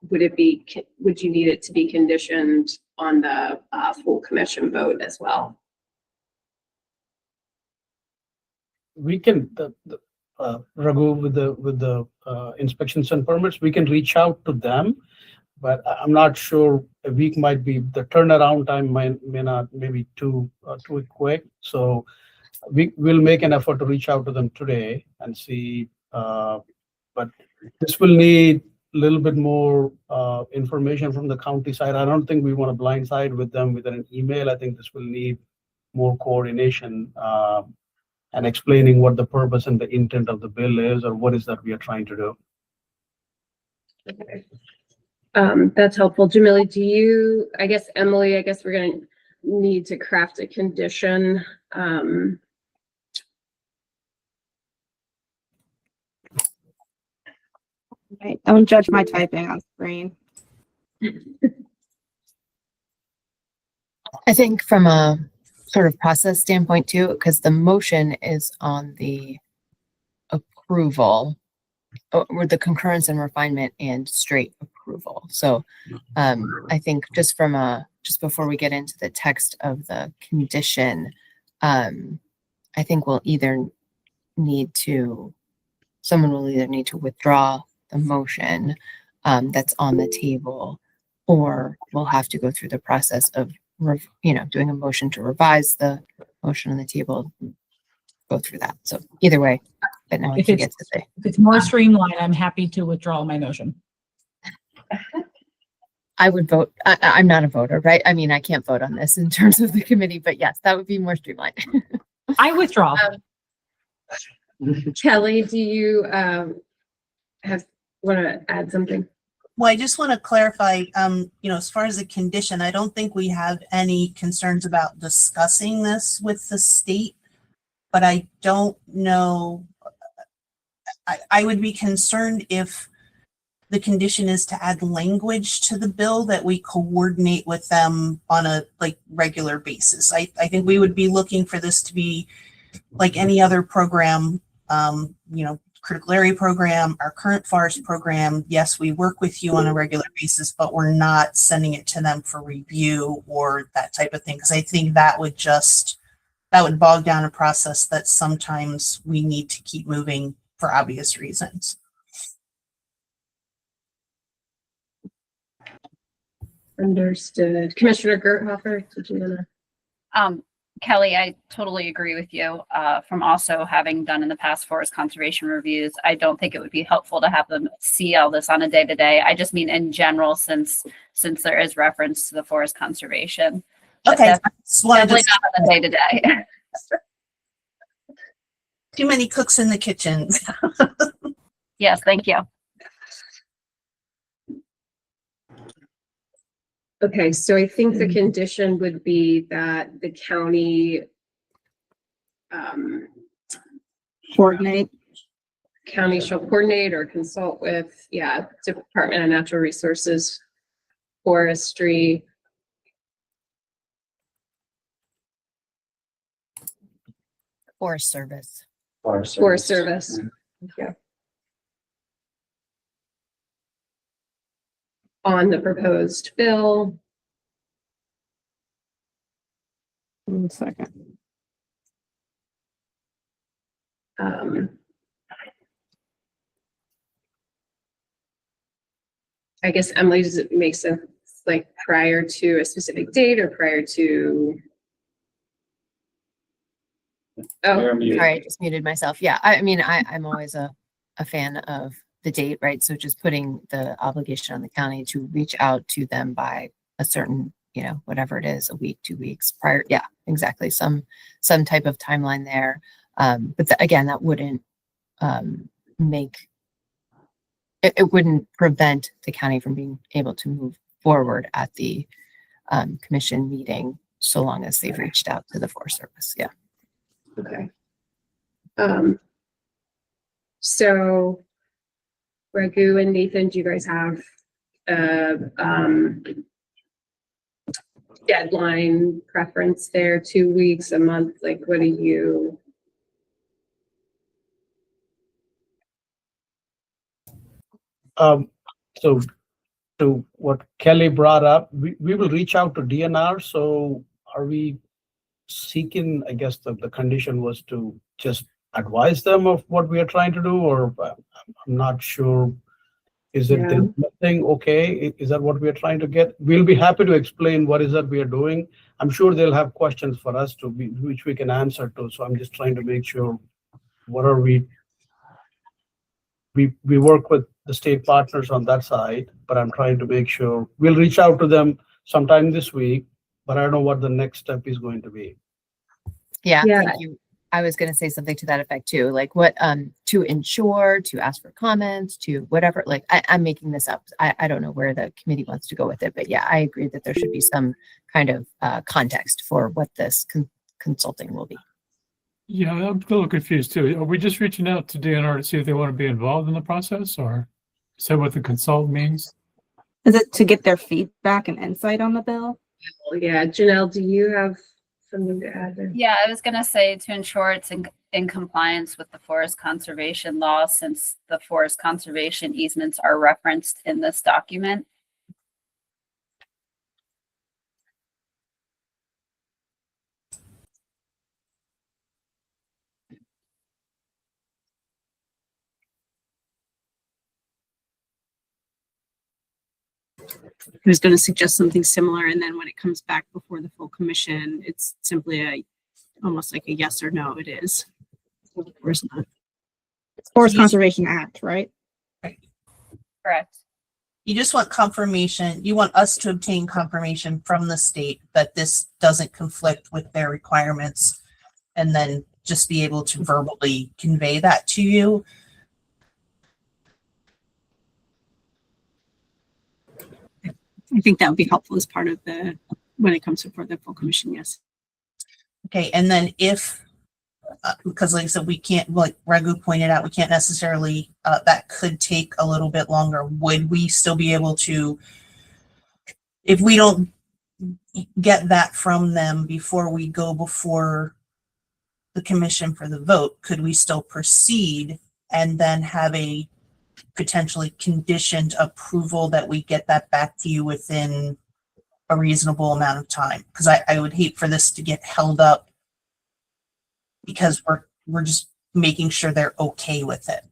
would you need it to be conditioned on the full commission vote as well? We can, Raghu, with the inspections and permits, we can reach out to them, but I'm not sure. A week might be, the turnaround time may not, maybe too quick. So we'll make an effort to reach out to them today and see. But this will need a little bit more information from the county side. I don't think we want to blindside with them with an email. I think this will need more coordination and explaining what the purpose and the intent of the bill is, or what is that we are trying to do. Okay. That's helpful. Jamili, I guess Emily, we're going to need to craft a condition. Right. Don't judge my typing on screen. I think from a sort of process standpoint too, because the motion is on the approval or the concurrence and refinement and straight approval. approval. So I think just before we get into the text of the condition, I think someone will either need to withdraw the motion that's on the table, or we'll have to go through the process of doing a motion to revise the motion on the table, go through that. So either way, but now we can get to the. If it's more streamlined, I'm happy to withdraw my motion. I would vote. I'm not a voter, right? I mean, I can't vote on this in terms of the committee, but yes, that would be more streamlined. I withdraw. Kelly, do you want to add something? Well, I just want to clarify, as far as the condition, I don't think we have any concerns about discussing this with the state, but I don't know. I would be concerned if the condition is to add language to the bill that we coordinate with them on a regular basis. I think we would be looking for this to be like any other program, critical area program, our current forest program. Yes, we work with you on a regular basis, but we're not sending it to them for review or that type of thing. Because I think that would bog down a process that sometimes we need to keep moving for obvious reasons. Understood. Commissioner Gerthofer, did you want to? Kelly, I totally agree with you. From also having done in the past forest conservation reviews, I don't think it would be helpful to have them see all this on a day-to-day. I just mean in general, since there is reference to the forest conservation. Okay. Definitely not on a day-to-day. Too many cooks in the kitchen. Yes, thank you. Okay, so I think the condition would be that the county Coordinate. county shall coordinate or consult with, Department of Natural Resources, Forestry. Forest Service. Forest Service. Yeah. On the proposed bill. 1 second. I guess, Emily, does it make sense like prior to a specific date or prior to? Oh, Sorry, I just muted myself. Yeah, I mean, I'm always a fan of the date, right? So just putting the obligation on the county to reach out to them by a certain, whatever it is, a week, 2 weeks prior. Yeah, exactly. Some type of timeline there. But again, that wouldn't it wouldn't prevent the county from being able to move forward at the commission meeting, so long as they've reached out to the Forest Service. Yeah. okay. So Raghu and Nathan, do you guys have a deadline preference there? 2 weeks, a month? Like, what do you? So to what Kelly brought up, we will reach out to DNR. So are we seeking, I guess the condition was to just advise them of what we are trying to do, or I'm not sure. Is it nothing? Okay. Is that what we are trying to get? We'll be happy to explain what is that we are doing. I'm sure they'll have questions for us which we can answer to. So I'm just trying to make sure what are we work with the state partners on that side, but I'm trying to make sure we'll reach out to them sometime this week, but I don't know what the next step is going to be. Yeah. Thank you. I was going to say something to that effect too, like what, to ensure, to ask for comments, to whatever, like I'm making this up. I don't know where the committee wants to go with it, but yeah, I agree that there should be some kind of context for what this consulting will be. Yeah, I'm a little confused too. Are we just reaching out to DNR to see if they want to be involved in the process, or is that what the consult means? Is it to get their feedback and insight on the bill? Yeah, Janelle, do you have something to add there? Yeah, I was gonna say to ensure it's in compliance with the forest conservation law since the forest conservation easements are referenced in this document. I was going to suggest something similar, and then when it comes back before the full commission, it's simply almost like a yes or no. It is. Or it's not. Forest Conservation Act, right? Correct. You just want confirmation, you want us to obtain confirmation from the state that this doesn't conflict with their requirements, and then just be able to verbally convey that to you. I think that would be helpful as part of when it comes before the full commission, yes. Okay, and then if, because like I said, we can't, like Raghu pointed out, we can't necessarily, that could take a little bit longer. Would we still be able to, if we don't get that from them before we go before the commission for the vote, could we still proceed and then have a potentially conditioned approval that we get that back to you within a reasonable amount of time? Because I would hate for this to get held up because we're just making sure they're okay with it.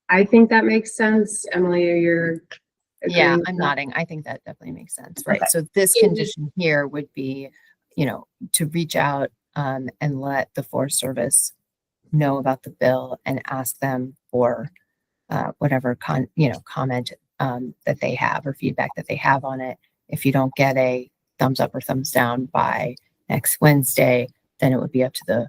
I think that makes sense. Emily, you're Yeah, agreeing with I'm that? nodding. I think that definitely makes sense, right? Okay. So this condition here would be, to reach out and let the Forest Service know about the bill and ask them for whatever comment that they have or feedback that they have on it. If you don't get a thumbs up or thumbs down by next Wednesday, then it would be up to the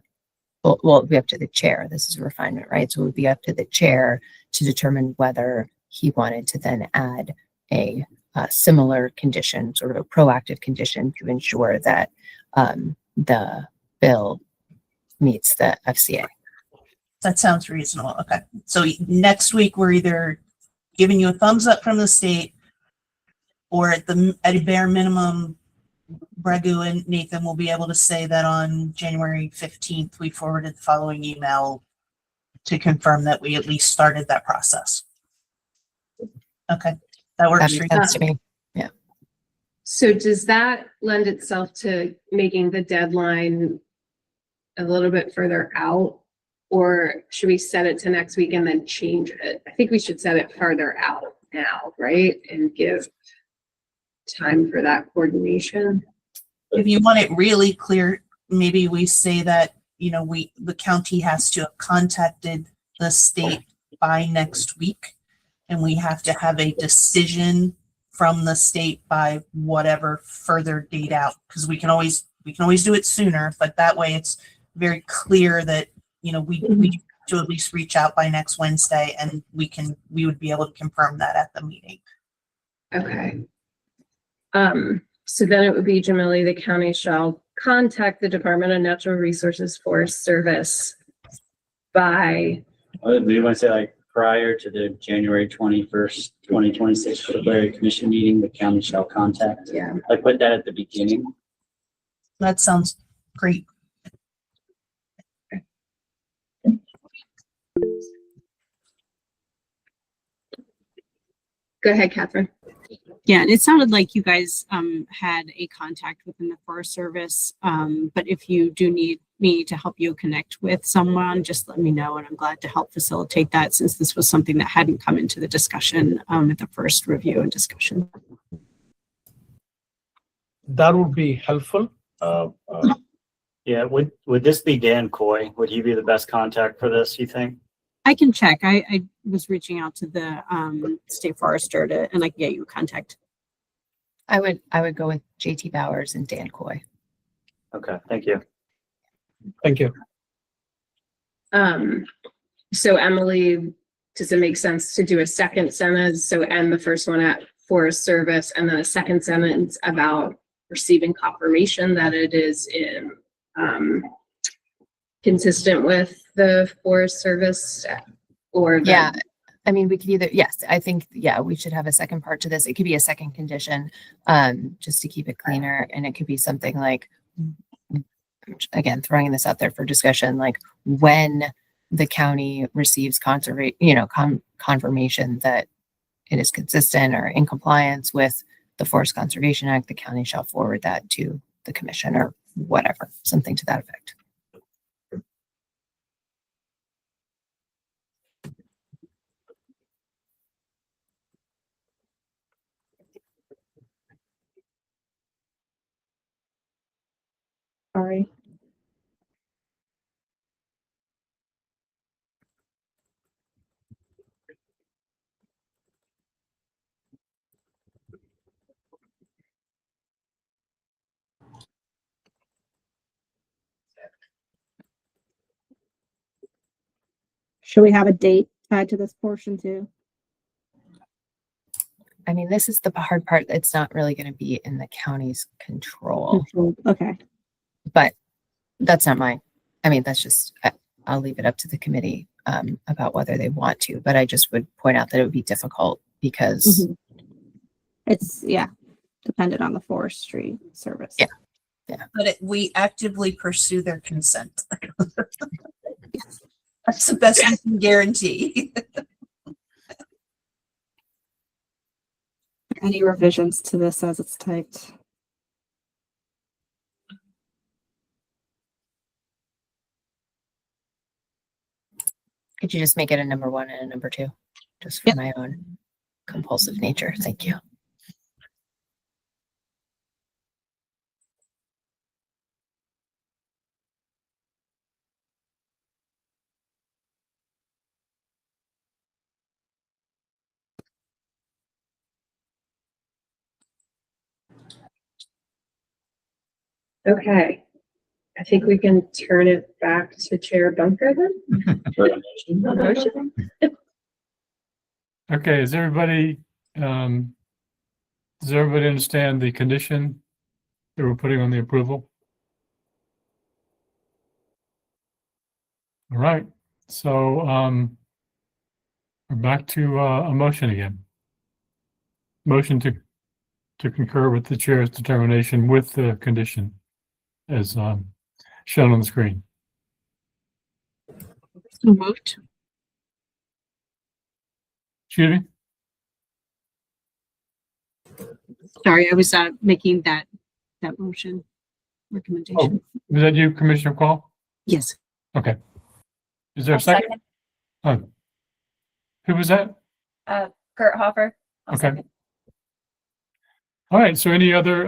it would be up to the chair. This is a refinement, right? So it would be up to the chair to determine whether he wanted to then add a similar condition, sort of a proactive condition to ensure that the bill meets the FCA. That sounds reasonable. Okay. So next week, we're either giving you a thumbs up from the state, or at a bare minimum, Raghu and Nathan will be able to say that on January 15th, we forwarded the following email to confirm that we at least started that process. Okay. That works for That you. makes sense to me. Yeah. So does that lend itself to making the deadline a little bit further out? Or should we set it to next week and then change it? I think we should set it farther out now, right? And give time for that coordination. If you want it really clear, maybe we say that, the county has to have contacted the state by next week, and we have to have a decision from the state by whatever further date out, because we can always do it sooner, but that way it's very clear that, we need to at least reach out by next Wednesday, and we would be able to confirm that at the meeting. Okay. So then it would be Jamili, the county shall contact the Department of Natural Resources Forest Service by, Do you want to say like prior to the January 21st, 2026 February Commission meeting, the county shall contact? Yeah. I put that at the beginning. That sounds great. go ahead, Catherine. Yeah, and it sounded like you guys had a contact within the Forest Service. But if you do need me to help you connect with someone, just let me know, and I'm glad to help facilitate that, since this was something that hadn't come into the discussion at the first review and discussion. That would be helpful. Yeah, would this be Dan Coy? Would he be the best contact for this, you think? I can check. I was reaching out to the state forester and I can get you a contact. I would go with JT Bowers and Dan Coy. Okay, thank you. Thank you. So Emily, does it make sense to do a second sentence? So end the first one at Forest Service, and then a second sentence about receiving confirmation that it is in consistent with the Forest Service, or Yeah, I mean, we could either, yes, I think, yeah, we should have a second part to this. It could be a second condition, just to keep it cleaner. And it could be something like, again, throwing this out there for discussion, like when the county receives confirmation that it is consistent or in compliance with the Forest Conservation Act, the county shall forward that to the commission or whatever, something to that effect. Sorry. Should we have a date tied to this portion too? I mean, this is the hard part. It's not really going to be in the county's control, Okay. but that's not mine. I mean, that's just, I'll leave it up to the committee about whether they want to, but I just would point out that it would be difficult because It's, yeah, dependent on the forestry service. Yeah. Yeah. But we actively pursue their consent. That's the best we can guarantee. Any revisions to this as it's typed? Could you just make it a number 1 and a number 2? Just for my own compulsive nature. Thank you. Okay. I think we can turn it back to Chair Bunker then. Motion? Okay, does everybody understand the condition that we're putting on the approval? All right, so we're back to a motion again. Motion to concur with the chair's determination with the condition as shown on the screen. So moved. Excuse me? Sorry, I was making that motion recommendation. Was that you, Commissioner Qual? Yes. Okay. Is there a I'll second? Who was that? Kurt Hoffer. I'll Okay. second. All right, so any other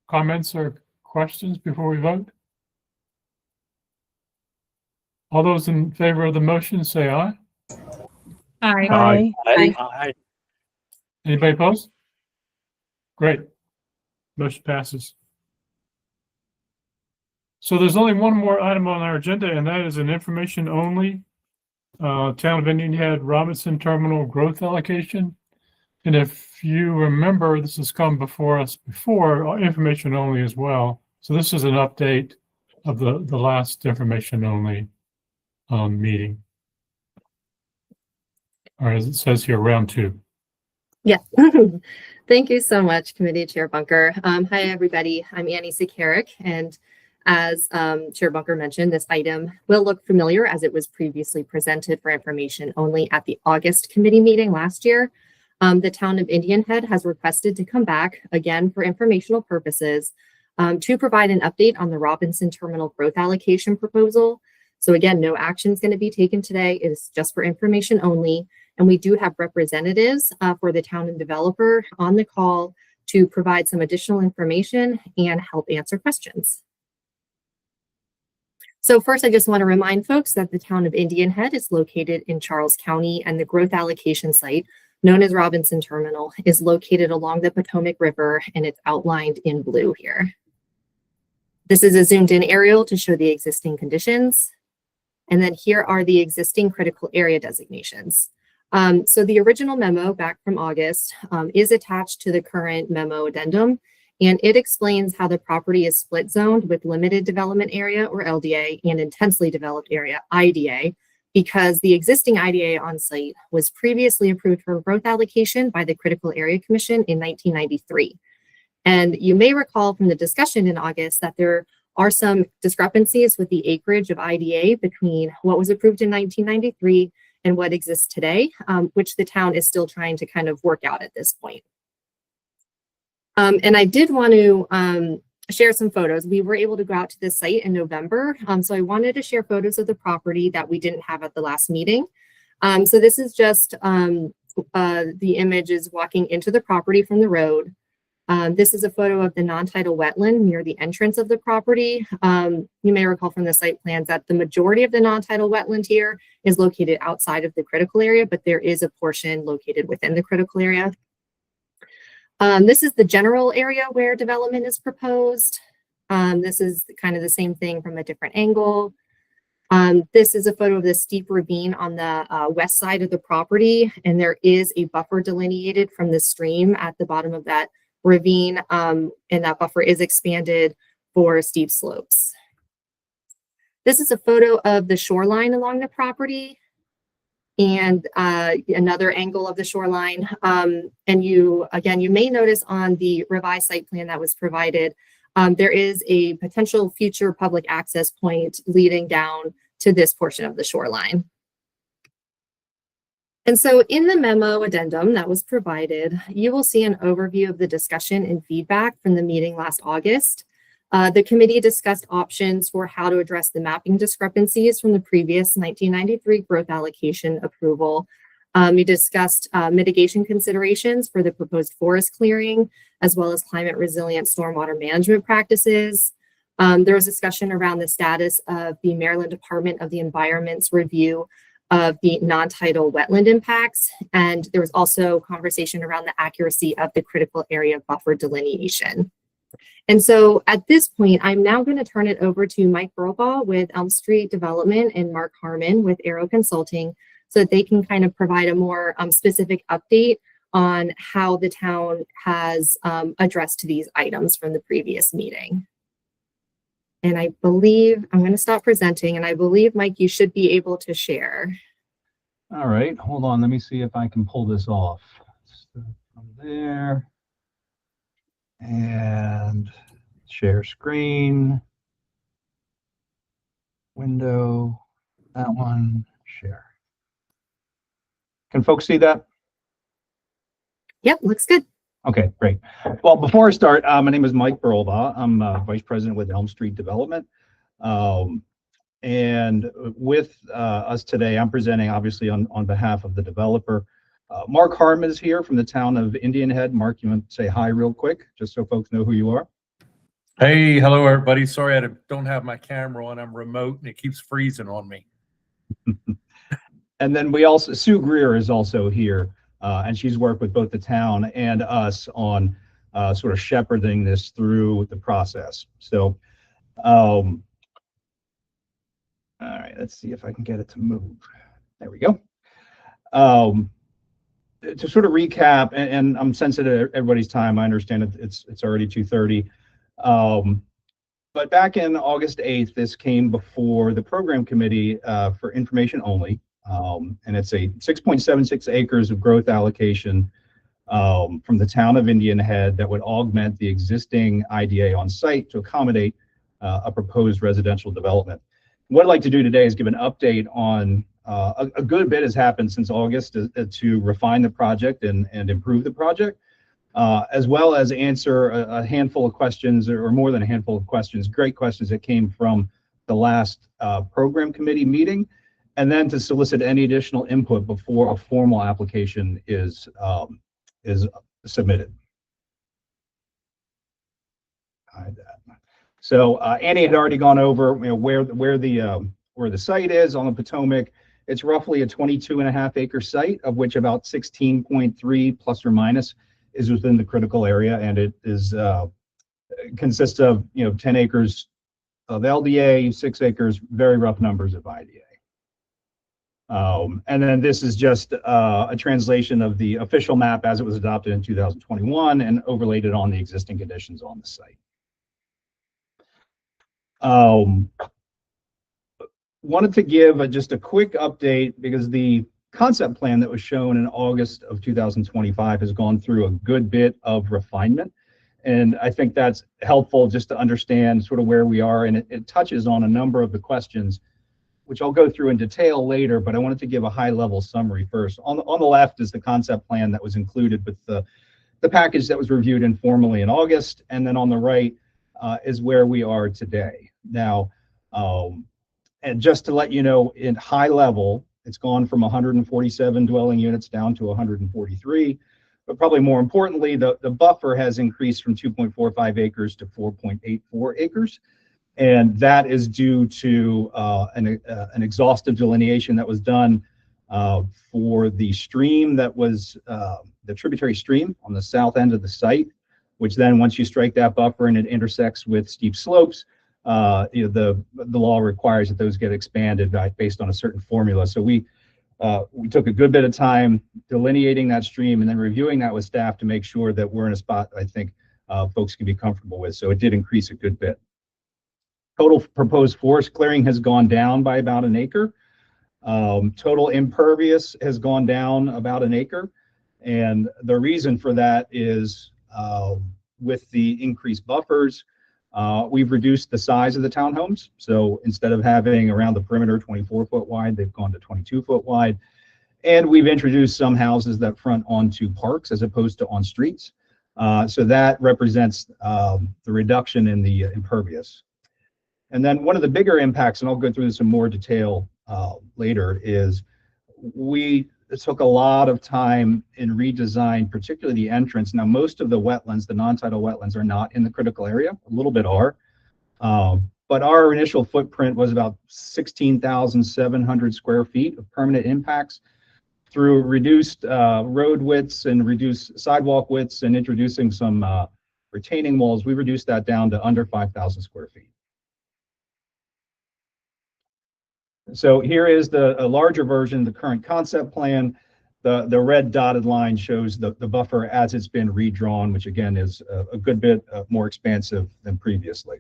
comments or questions before we vote? All those in favor of the motion, say aye. Aye. Aye. Anybody opposed? Great. Motion passes. So there's only one more item on our agenda, and that is an information only. Town of Indian Head Robinson Terminal growth allocation. And if you remember, this has come before us before, information only as well. So this is an update of the last information only meeting. Or as it says here, round 2. Yes. Thank you so much, Committee Chair Bunker. Hi, everybody. I'm Annie Sakarik, and as Chair Bunker mentioned, this item will look familiar as it was previously presented for information only at the August committee meeting last year. The Town of Indian Head has requested to come back again for informational purposes to provide an update on the Robinson Terminal growth allocation proposal. So again, no action is going to be taken today. It is just for information only. And we do have representatives for the town and developer on the call to provide some additional information and help answer questions. So first, I just want to remind folks that the Town of Indian Head is located in Charles County, and the growth allocation site, known as Robinson Terminal, is located along the Potomac River, and it's outlined in blue here. This is a zoomed in aerial to show the existing conditions. And then here are the existing critical area designations. So the original memo back from August is attached to the current memo addendum, and it explains how the property is split zoned with limited development area, or LDA, and intensely developed area, IDA, because the existing IDA on site was previously approved for growth allocation by the Critical Area Commission in 1993. And you may recall from the discussion in August that there are some discrepancies with the acreage of IDA between what was approved in 1993 and what exists today, which the town is still trying to kind of work out at this point. And I did want to share some photos. We were able to go out to the site in November. So I wanted to share photos of the property that we didn't have at the last meeting. So this is just the image is walking into the property from the road. This is a photo of the non-tidal wetland near the entrance of the property. You may recall from the site plans that the majority of the non-tidal wetland here is located outside of the critical area, but there is a portion located within the critical area. This is the general area where development is proposed. This is kind of the same thing from a different angle. This is a photo of the steep ravine on the west side of the property, and there is a buffer delineated from the stream at the bottom of that ravine, and that buffer is expanded for steep slopes. This is a photo of the shoreline along the property and another angle of the shoreline. And you may notice on the revised site plan that was provided, there is a potential future public access point leading down to this portion of the shoreline. And so in the memo addendum that was provided, you will see an overview of the discussion and feedback from the meeting last August. The committee discussed options for how to address the mapping discrepancies from the previous 1993 growth allocation approval. We discussed mitigation considerations for the proposed forest clearing, as well as climate resilient stormwater management practices. There was discussion around the status of the Maryland Department of the Environment's review of the non-tidal wetland impacts. And there was also conversation around the accuracy of the critical area buffer delineation. And so at this point, I'm now going to turn it over to Mike Burlbaugh with Elm Street Development and Mark Harmon with Arrow Consulting, so that they can kind of provide a more specific update on how the town has addressed these items from the previous meeting. And I believe I'm going to stop presenting, and I believe, Mike, you should be able to share. All right, hold on. Let me see if I can pull this off. So from there. And share screen. Window. That one. Share. Can folks see that? Yep, looks good. Okay, great. Well, before I start, my name is Mike Burlbaugh. I'm Vice President with Elm Street Development. And with us today, I'm presenting obviously on behalf of the developer. Mark Harmon is here from the town of Indian Head. Mark, you want to say hi real quick, just so folks know who you are? Hey, hello everybody. Sorry I don't have my camera on. I'm remote and it keeps freezing on me. And then we also, Sue Greer is also here. And she's worked with both the town and us on sort of shepherding this through the process. So, all right, let's see if I can get it to move. There we go. To sort of recap, and I'm sensitive to everybody's time. I understand it's already 2:30. But back in August 8th, this came before the program committee for information only. And it's a 6.76 acres of growth allocation from the town of Indian Head that would augment the existing IDA on site to accommodate a proposed residential development. What I'd like to do today is give an update on a good bit has happened since August to refine the project and improve the project, as well as answer a handful of questions, or more than a handful of questions, great questions that came from the last program committee meeting, and then to solicit any additional input before a formal application is submitted. So Annie had already gone over where the site is on the Potomac. It's roughly a 22.5 acre site, of which about 16.3 plus or minus is within the critical area, and it is consists of 10 acres of LDA, 6 acres, very rough numbers of IDA. And then this is just a translation of the official map as it was adopted in 2021 and overlaid it on the existing conditions on the site. Wanted to give just a quick update because the concept plan that was shown in August of 2025 has gone through a good bit of refinement. And I think that's helpful just to understand sort of where we are. And it touches on a number of the questions, which I'll go through in detail later, but I wanted to give a high level summary first. On the left is the concept plan that was included with the package that was reviewed informally in August. And then on the right is where we are today. Now, and just to let you know, in high level, it's gone from 147 dwelling units down to 143. But probably more importantly, the buffer has increased from 2.45 acres to 4.84 acres. And that is due to an exhaustive delineation that was done for the stream that was the tributary stream on the south end of the site, which then once you strike that buffer and it intersects with steep slopes, the law requires that those get expanded based on a certain formula. So we took a good bit of time delineating that stream and then reviewing that with staff to make sure that we're in a spot I think folks can be comfortable with. So it did increase a good bit. Total proposed forest clearing has gone down by about an acre. Total impervious has gone down about an acre. And the reason for that is with the increased buffers, we've reduced the size of the townhomes. So instead of having around the perimeter 24-foot wide, they've gone to 22-foot wide. And we've introduced some houses that front onto parks as opposed to on streets. So that represents the reduction in the impervious. And then one of the bigger impacts, and I'll go through this in more detail later, is we took a lot of time in redesign, particularly the entrance. Now, most of the wetlands, the non-tidal wetlands, are not in the critical area. A little bit are. But our initial footprint was about 16,700 square feet of permanent impacts. Through reduced road widths and reduced sidewalk widths and introducing some retaining walls, we reduced that down to under 5,000 square feet. So here is a larger version, the current concept plan. The red dotted line shows the buffer as it's been redrawn, which again is a good bit more expansive than previously.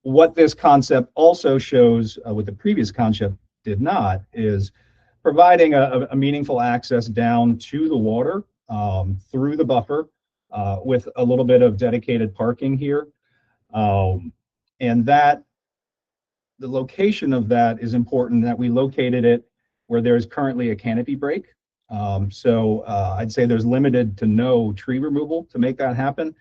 What this concept also shows, what the previous concept did not, is providing a meaningful access down to the water through the buffer with a little bit of dedicated parking here. And that the location of that is important, that we located it where there's currently a canopy break. So I'd say there's limited to no tree removal to make that happen.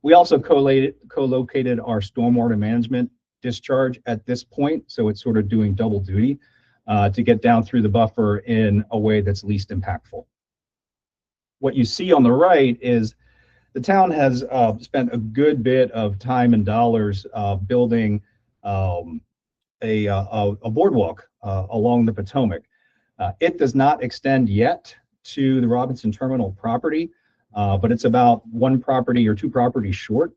We also co-located our stormwater management discharge at this point, so it's sort of doing double duty to get down through the buffer in a way that's least impactful. What you see on the right is the town has spent a good bit of time and dollars building a boardwalk along the Potomac. It does not extend yet to the Robinson Terminal property, but it's about one property or two properties short.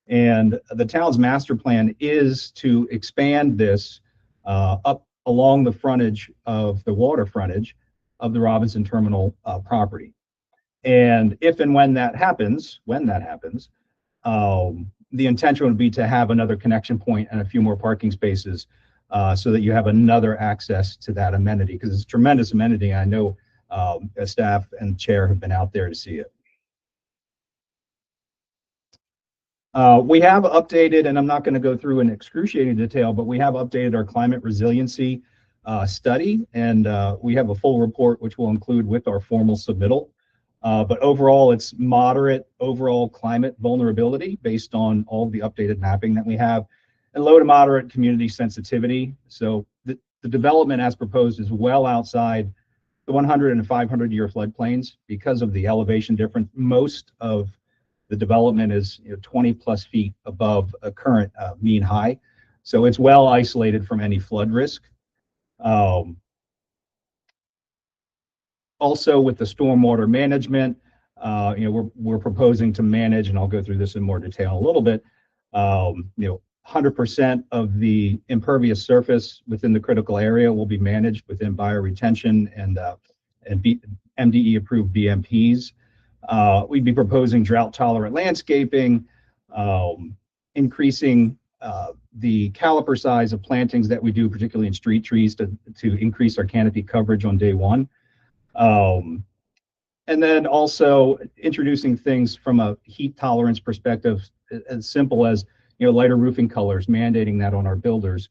And the town's master plan is to expand this up along the frontage of the water frontage of the Robinson Terminal property. And if and when that happens, the intention would be to have another connection point and a few more parking spaces so that you have another access to that amenity, because it's a tremendous amenity. I know staff and chair have been out there to see it. We have updated, and I'm not going to go through in excruciating detail, but we have updated our climate resiliency study, and we have a full report which we'll include with our formal submittal. But overall, it's moderate overall climate vulnerability based on all of the updated mapping that we have, and low to moderate community sensitivity. So the development as proposed is well outside the 100 and 500 year floodplains because of the elevation difference. Most of the development is 20 plus feet above a current mean high. So it's well isolated from any flood risk. Also with the stormwater management, we're proposing to manage, and I'll go through this in more detail in a little bit, 100% of the impervious surface within the critical area will be managed within bioretention and MDE approved BMPs. We'd be proposing drought tolerant landscaping, increasing the caliper size of plantings that we do, particularly in street trees, to increase our canopy coverage on day one. And And then also introducing things from a heat tolerance perspective, as simple as, lighter roofing colors, mandating that on our builders.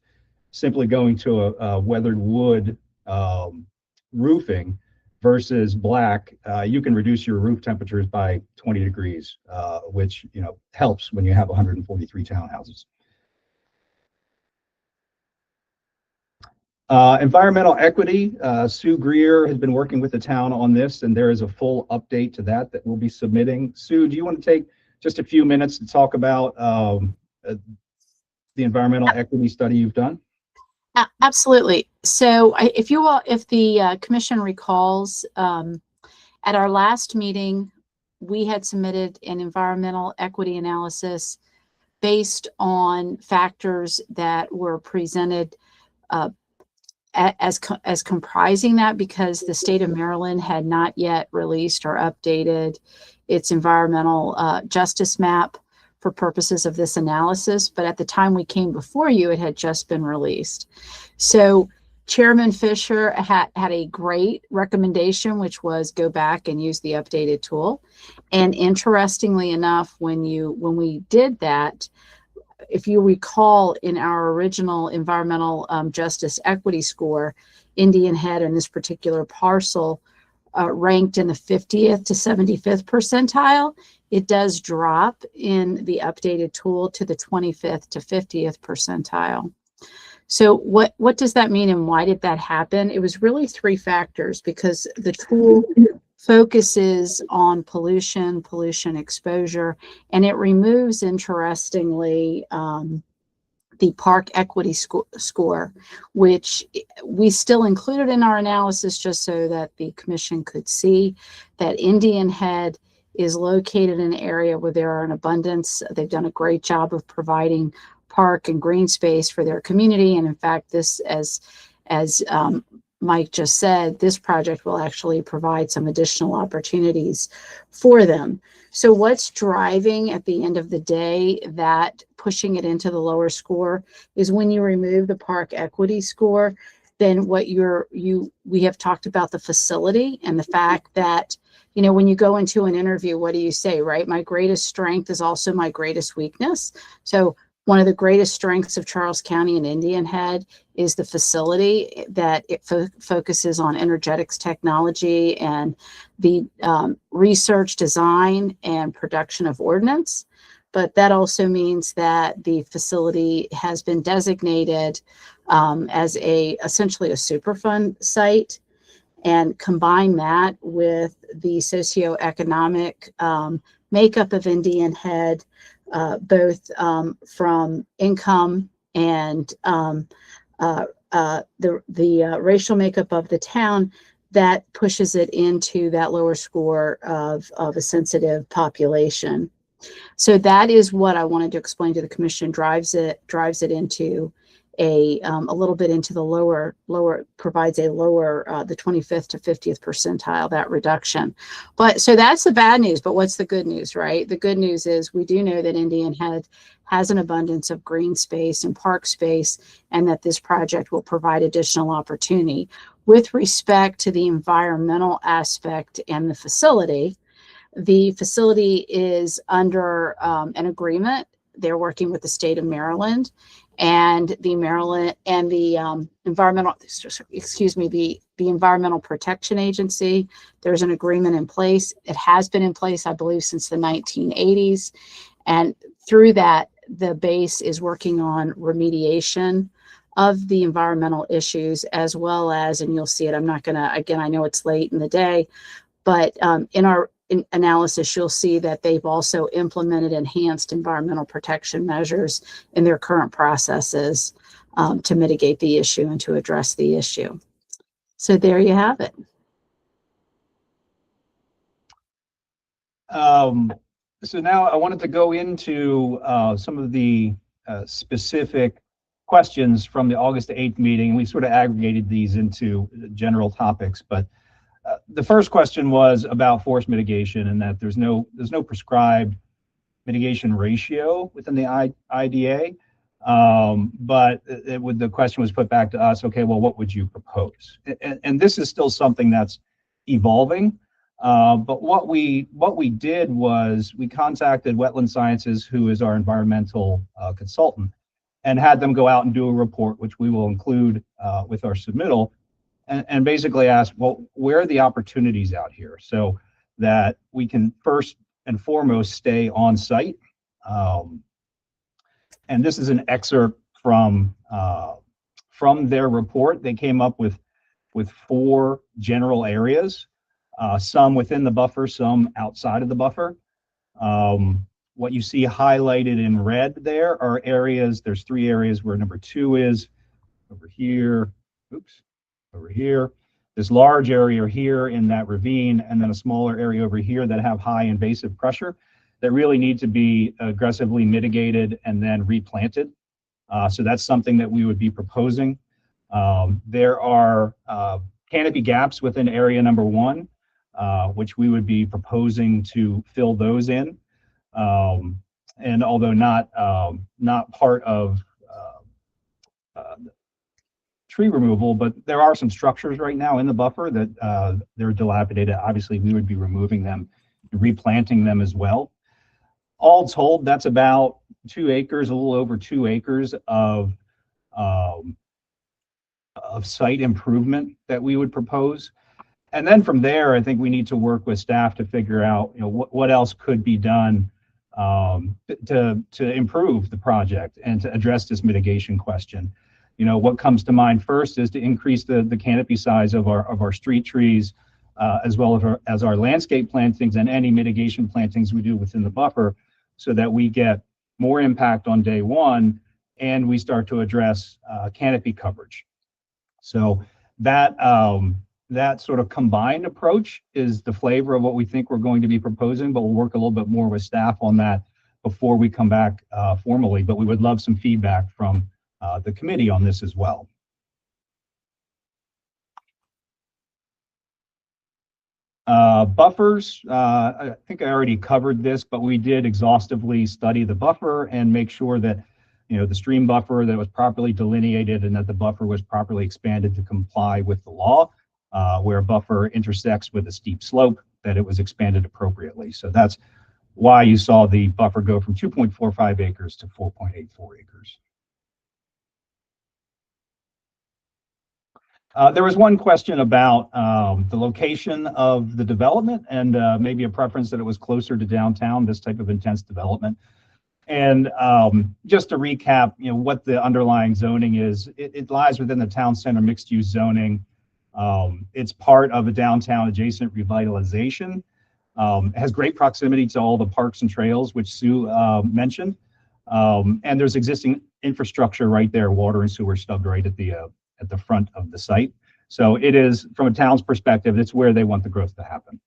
Simply going to a weathered wood roofing versus black, you can reduce your roof temperatures by 20 degrees, which helps when you have 143 townhouses. Environmental equity, Sue Greer has been working with the town on this, and there is a full update to that we'll be submitting. Sue, do you want to take just a few minutes to talk about the environmental equity study you've done? Absolutely. So if the commission recalls, at our last meeting, we had submitted an environmental equity analysis based on factors that were presented as comprising that, because the state of Maryland had not yet released or updated its environmental justice map for purposes of this analysis. But at the time we came before you, it had just been released. So Chairman Fisher had a great recommendation, which was go back and use the updated tool. And interestingly enough, when we did that, if you recall, in our original environmental justice equity score, Indian Head in this particular parcel ranked in the 50th to 75th percentile. It does drop in the updated tool to the 25th to 50th percentile. So what does that mean, and why did that happen? It was really three factors, because the tool focuses on pollution exposure, and it removes, interestingly, the park equity score, which we still included in our analysis just so that the commission could see that Indian Head is located in an area where there are an abundance. They've done a great job of providing park and green space for their community. And in fact, this, as Mike just said, this project will actually provide some additional opportunities for them. So what's driving at the end of the day that pushing it into the lower score is when you remove the park equity score, then we have talked about the facility and the fact that, when you go into an interview, what do you say, right? My greatest strength is also my greatest weakness. So one of the greatest strengths of Charles County and Indian Head is the facility, that it focuses on energetics technology and the research, design, and production of ordnance. But that also means that the facility has been designated as essentially a Superfund site. And combine that with the socioeconomic makeup of Indian Head, both from income and the racial makeup of the town, that pushes it into that lower score of a sensitive population. So that is what I wanted to explain to the commission, drives it into a little bit into the lower, provides a lower, the 25th to 50th percentile, that reduction. But so that's the bad news, but what's the good news, right? The good news is we do know that Indian Head has an abundance of green space and park space, and that this project will provide additional opportunity. With respect to the environmental aspect and the facility is under an agreement. They're working with the state of Maryland, and the Environmental Protection Agency. There's an agreement in place. It has been in place, I believe, since the 1980s. And through that, the base is working on remediation of the environmental issues, as well as, and you'll see it, I'm not gonna, again, I know it's late in the day, but in our analysis, you'll see that they've also implemented enhanced environmental protection measures in their current processes to mitigate the issue and to address the issue. So there you have it. So now I wanted to go into some of the specific questions from the August 8th meeting. We sort of aggregated these into general topics, but the first question was about force mitigation, and that there's no prescribed mitigation ratio within the IDA. But the question was put back to us, okay, well, what would you propose? And this is still something that's evolving. But what we did was we contacted Wetland Sciences, who is our environmental consultant, and had them go out and do a report, which we will include with our submittal, and basically ask, well, where are the opportunities out here so that we can first and foremost stay on site. And this is an excerpt from their report. They came up with 4 general areas, some within the buffer, some outside of the buffer. What you see highlighted in red there are areas. There's 3 areas where number 2 is over here. Oops, over here. This large area here in that ravine, and then a smaller area over here that have high invasive pressure that really need to be aggressively mitigated and then replanted. So that's something that we would be proposing. There are canopy gaps within area number 1, which we would be proposing to fill those in. And although not part of tree removal, but there are some structures right now in the buffer that they're dilapidated. Obviously, we would be removing them, replanting them as well. All told, that's about 2 acres, a little over 2 acres of site improvement that we would propose. And then from there, I think we need to work with staff to figure out, what else could be done to improve the project and to address this mitigation question. What comes to mind first is to increase the canopy size of our street trees, as well as our landscape plantings and any mitigation plantings we do within the buffer, so that we get more impact on day 1 and we start to address canopy coverage. So that sort of combined approach is the flavor of what we think we're going to be proposing, but we'll work a little bit more with staff on that before we come back formally. But we would love some feedback from the committee on this as well. Buffers, I think I already covered this, but we did exhaustively study the buffer and make sure that the stream buffer, that was properly delineated and that the buffer was properly expanded to comply with the law. Where a buffer intersects with a steep slope, that it was expanded appropriately. So that's why you saw the buffer go from 2.45 acres to 4.84 acres. There was one question about the location of the development and maybe a preference that it was closer to downtown, this type of intense development. And just to recap, what the underlying zoning is, it lies within the town center mixed-use zoning. It's part of a downtown adjacent revitalization. It has great proximity to all the parks and trails, which Sue mentioned. And there's existing infrastructure right there, water and sewer stubbed right at the front of the site. So it is, from a town's perspective, it's where they want the growth to happen.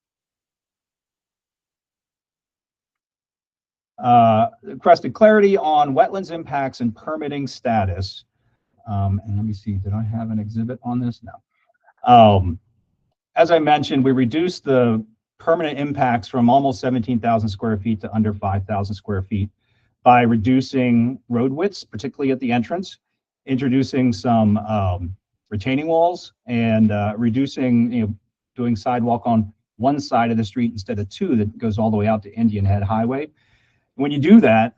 Requested clarity on wetlands impacts and permitting status. And let me see, did I have an exhibit on this? No. As I mentioned, we reduced the permanent impacts from almost 17,000 square feet to under 5,000 square feet by reducing road widths, particularly at the entrance, introducing some retaining walls, and reducing, doing sidewalk on one side of the street instead of 2 that goes all the way out to Indian Head Highway. When you do that,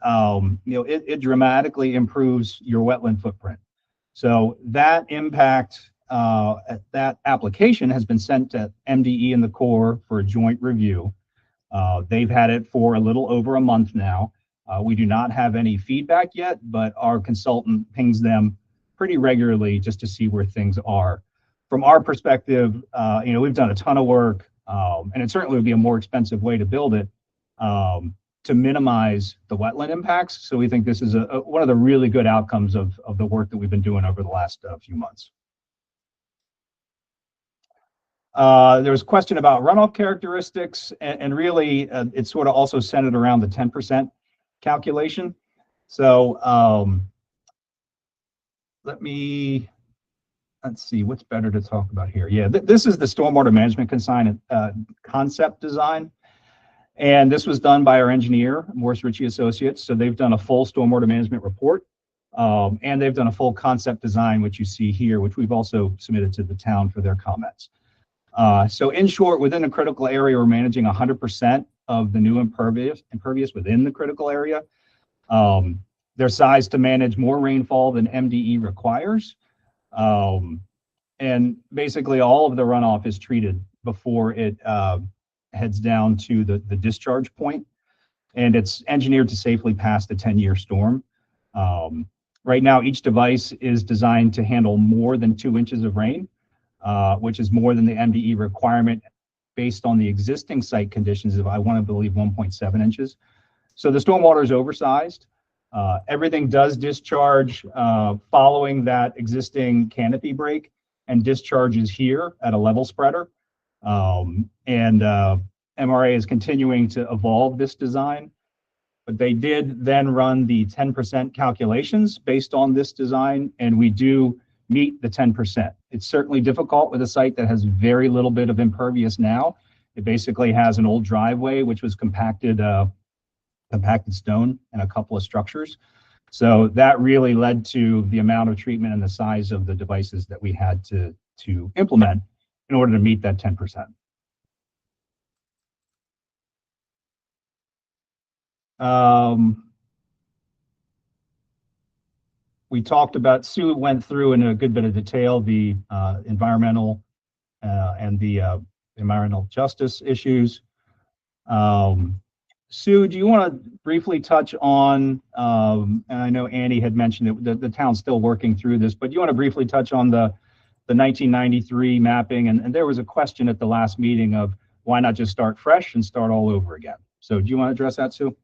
it dramatically improves your wetland footprint. So that impact, that application has been sent to MDE and the Corps for a joint review. They've had it for a little over a month now. We do not have any feedback yet, but our consultant pings them pretty regularly just to see where things are. From our perspective, we've done a ton of work, and it certainly would be a more expensive way to build it to minimize the wetland impacts. So we think this is one of the really good outcomes of the work that we've been doing over the last few months. There was a question about runoff characteristics, and really it's sort of also centered around the 10% calculation. So let's see, what's better to talk about here. Yeah, this is the stormwater management concept design. And this was done by our engineer, Morris Ritchie Associates. So they've done a full stormwater management report, and they've done a full concept design, which you see here, which we've also submitted to the town for their comments. So in short, within the critical area, we're managing 100% of the new impervious within the critical area. They're sized to manage more rainfall than MDE requires. And basically all of the runoff is treated before it heads down to the discharge point. And it's engineered to safely pass the 10-year storm. Right now, each device is designed to handle more than 2 inches of rain, which is more than the MDE requirement based on the existing site conditions of, I want to believe, 1.7 inches. So the stormwater is oversized. Everything does discharge following that existing canopy break and discharges here at a level spreader. MRA is continuing to evolve this design, but they did then run the 10% calculations based on this design, and we do meet the 10%. It's certainly difficult with a site that has very little bit of impervious now. It basically has an old driveway, which was compacted stone and a couple of structures. So that really led to the amount of treatment and the size of the devices that we had to implement in order to meet that 10%. We talked about, Sue went through in a good bit of detail the environmental and the environmental justice issues. Sue, do you want to briefly touch on, and I know Annie had mentioned that the town's still working through this, but do you want to briefly touch on the 1993 mapping? And there was a question at the last meeting of why not just start fresh and start all over again? So do you want to address that, Sue?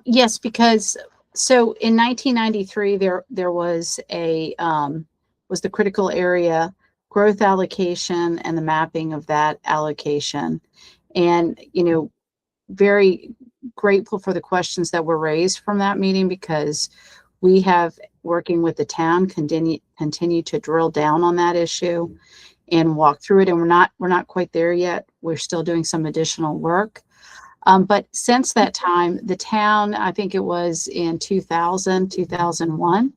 Yes, because so in 1993 there was the critical area growth allocation and the mapping of that allocation, and very grateful for the questions that were raised from that meeting, because we have, working with the town, continue to drill down on that issue and walk through it, and we're not quite there yet. We're still doing some additional work. But since that time, the town, I think it was in 2001,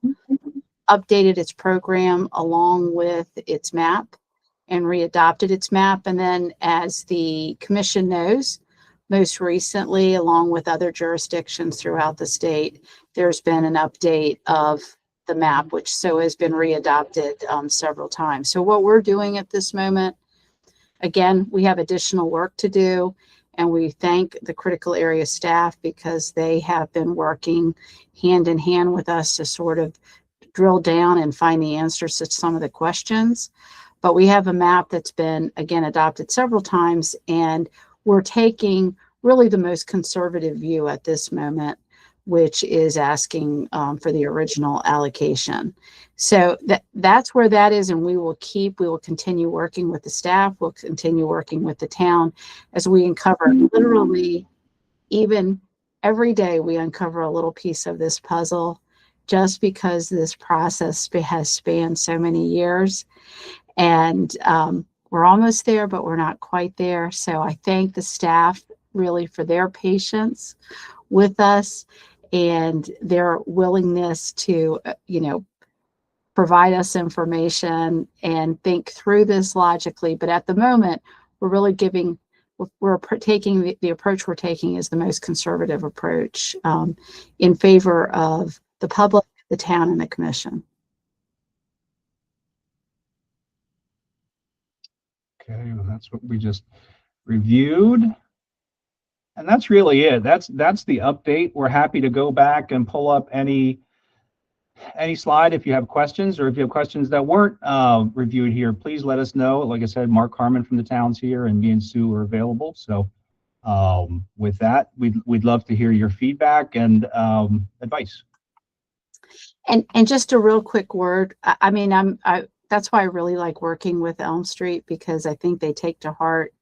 updated its program along with its map and readopted its map. And then, as the commission knows, most recently, along with other jurisdictions throughout the state, there's been an update of the map, which has been readopted several times. So what we're doing at this moment, again, we have additional work to do. And we thank the critical area staff because they have been working hand in hand with us to sort of drill down and find the answers to some of the questions. But we have a map that's been, again, adopted several times, and we're taking really the most conservative view at this moment, which is asking for the original allocation. So that's where that is, and we will continue working with the staff, we'll continue working with the town as we uncover, literally, even every day we uncover a little piece of this puzzle, just because this process has spanned so many years. And we're almost there, but we're not quite there. So I thank the staff really for their patience with us and their willingness to, provide us information and think through this logically. But at the moment, we're really taking the approach we're taking is the most conservative approach in favor of the public, the town, and the commission. Okay, well, that's what we just reviewed. And that's really it. That's the update. We're happy to go back and pull up any slide if you have questions, or if you have questions that weren't reviewed here, please let us know. Like I said, Mark Harmon from the town's here, and me and Sue are available. So with that, we'd love to hear your feedback and advice. And just a real quick word. I mean, that's why I really like working with Elm Street, because I think they take to heart.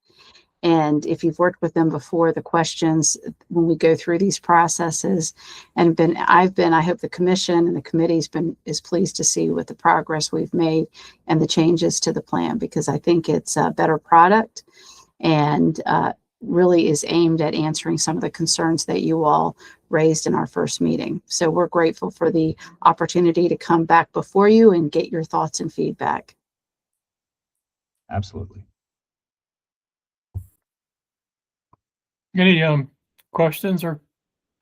And if you've worked with them before, the questions when we go through these processes, and I hope the commission and the committee's is pleased to see with the progress we've made and the changes to the plan, because I think it's a better product and really is aimed at answering some of the concerns that you all raised in our first meeting. So we're grateful for the opportunity to come back before you and get your thoughts and feedback. Absolutely. Any questions or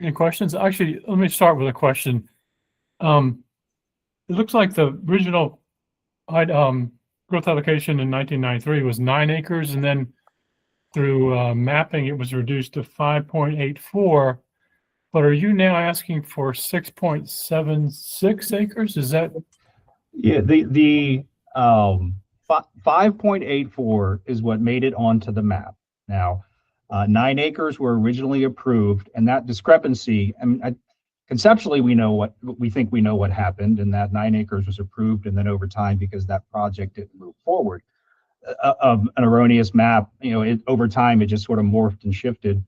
any questions? Actually, let me start with a question. It looks like the original growth allocation in 1993 was 9 acres, and then through mapping, it was reduced to 5.84. But are you now asking for 6.76 acres? Is that? Yeah, the 5.84 is what made it onto the map. Now, 9 acres were originally approved, and that discrepancy, I mean, conceptually, we know what happened, and that 9 acres was approved, and then over time, because that project didn't move forward, of an erroneous map, over time, it just sort of morphed and shifted,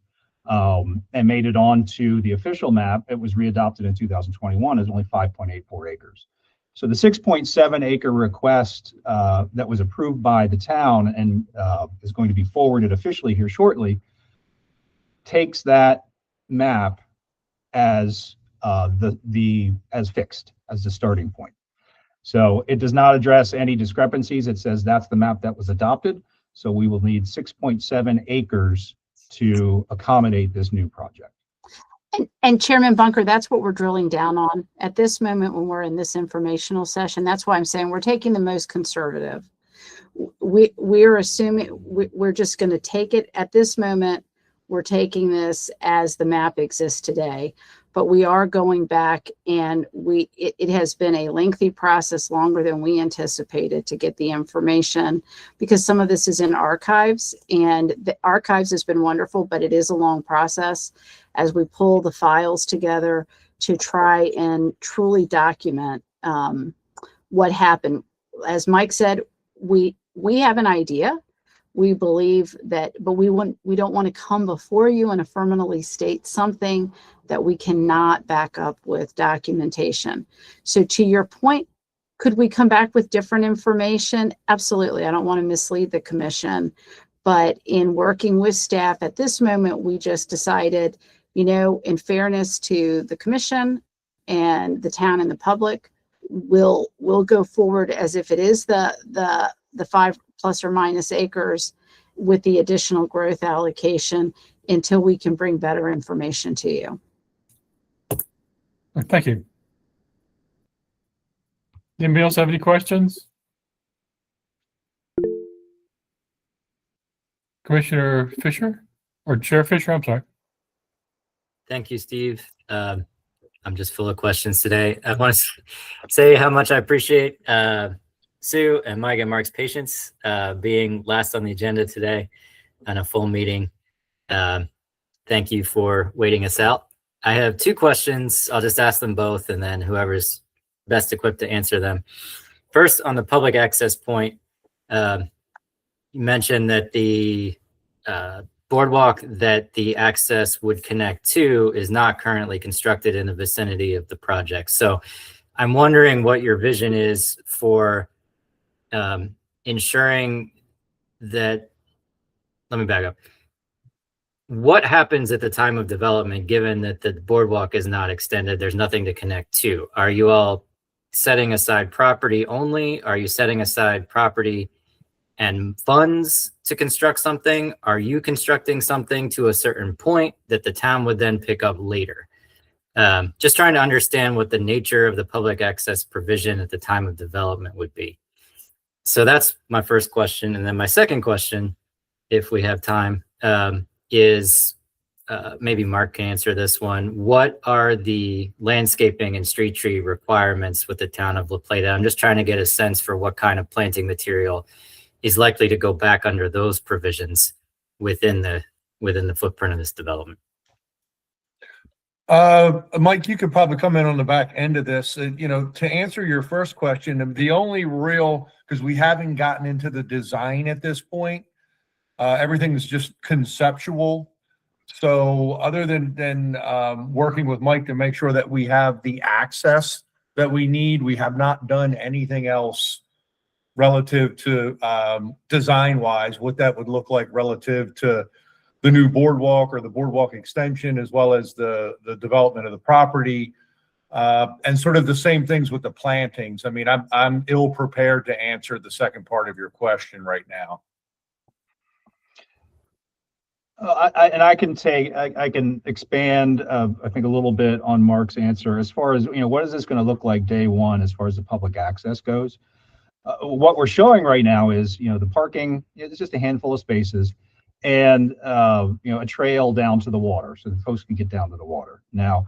and made it onto the official map. It was readopted in 2021 as only 5.84 acres. So the 6.7 acre request that was approved by the town and is going to be forwarded officially here shortly takes that map as as fixed as the starting point. So it does not address any discrepancies. It says that's the map that was adopted. So we will need 6.7 acres to accommodate this new project. And Chairman Bunker, that's what we're drilling down on at this moment when we're in this informational session. That's why I'm saying we're taking the most conservative. We're assuming we're just going to take it at this moment. We're taking this as the map exists today, but we are going back, and it has been a lengthy process, longer than we anticipated, to get the information, because some of this is in archives, and the archives has been wonderful, but it is a long process as we pull the files together to try and truly document what happened. As Mike said, we have an idea. We believe that, but we don't want to come before you and affirmatively state something that we cannot back up with documentation. So to your point, could we come back with different information? Absolutely. I don't want to mislead the commission, but in working with staff at this moment, we just decided, in fairness to the commission and the town and the public, we'll go forward as if it is the 5 plus or minus acres with the additional growth allocation until we can bring better information to you. Thank you. Anybody else have any questions? Commissioner Fisher or Chair Fisher? I'm sorry. Thank you, Steve. I'm just full of questions today. I want to say how much I appreciate Sue and Mike and Mark's patience being last on the agenda today on a full meeting. Thank you for waiting us out. I have 2 questions. I'll just ask them both, and then whoever's best equipped to answer them. First, on the public access point, you mentioned that the boardwalk that the access would connect to is not currently constructed in the vicinity of the project. So I'm wondering what your vision is for ensuring that, let me back up. What happens at the time of development, given that the boardwalk is not extended, there's nothing to connect to? Are you all setting aside property only? Are you setting aside property and funds to construct something? Are you constructing something to a certain point that the town would then pick up later? Just trying to understand what the nature of the public access provision at the time of development would be. So that's my first question. And then my second question, if we have time, is maybe Mark can answer this one. What are the landscaping and street tree requirements with the town of La Plata? I'm just trying to get a sense for what kind of planting material is likely to go back under those provisions within the footprint of this development. Mike, you could probably come in on the back end of this. To answer your first question, the only real, because we haven't gotten into the design at this point, everything is just conceptual. So other than working with Mike to make sure that we have the access that we need, we have not done anything else relative to design wise, what that would look like relative to the new boardwalk or the boardwalk extension, as well as the development of the property, and sort of the same things with the plantings. I mean, I'm ill prepared to answer the second part of your question right now. I can take, I can expand, I think a little bit on Mark's answer as far as, what is this going to look like day one as far as the public access goes? What we're showing right now is, the parking, it's just a handful of spaces and, a trail down to the water so the folks can get down to the water. Now,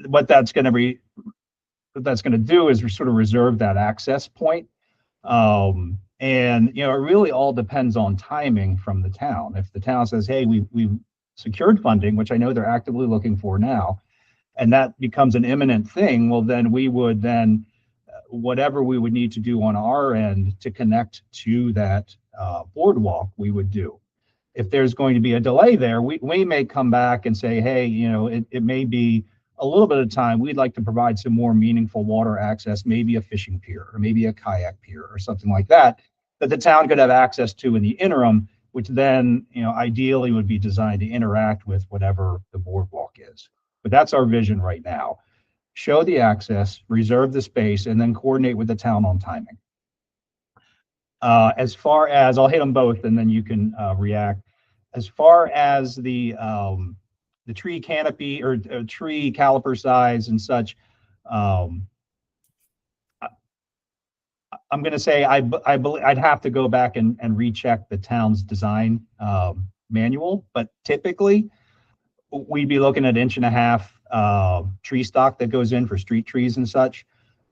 what that's going to do is sort of reserve that access point. And it really all depends on timing from the town. If the town says, hey, we've secured funding, which I know they're actively looking for now, and that becomes an imminent thing, well, then we would then, whatever we would need to do on our end to connect to that boardwalk, we would do. If there's going to be a delay there, we may come back and say, hey, it may be a little bit of time. We'd like to provide some more meaningful water access, maybe a fishing pier or maybe a kayak pier or something like that the town could have access to in the interim, which then, ideally would be designed to interact with whatever the boardwalk is. But that's our vision right now. Show the access, reserve the space, and then coordinate with the town on timing. As far as, I'll hit them both and then you can react. As far as the tree canopy or tree caliper size and such, I'm going to say I believe I'd have to go back and recheck the town's design manual, but typically we'd be looking at 1.5 inch tree stock that goes in for street trees and such.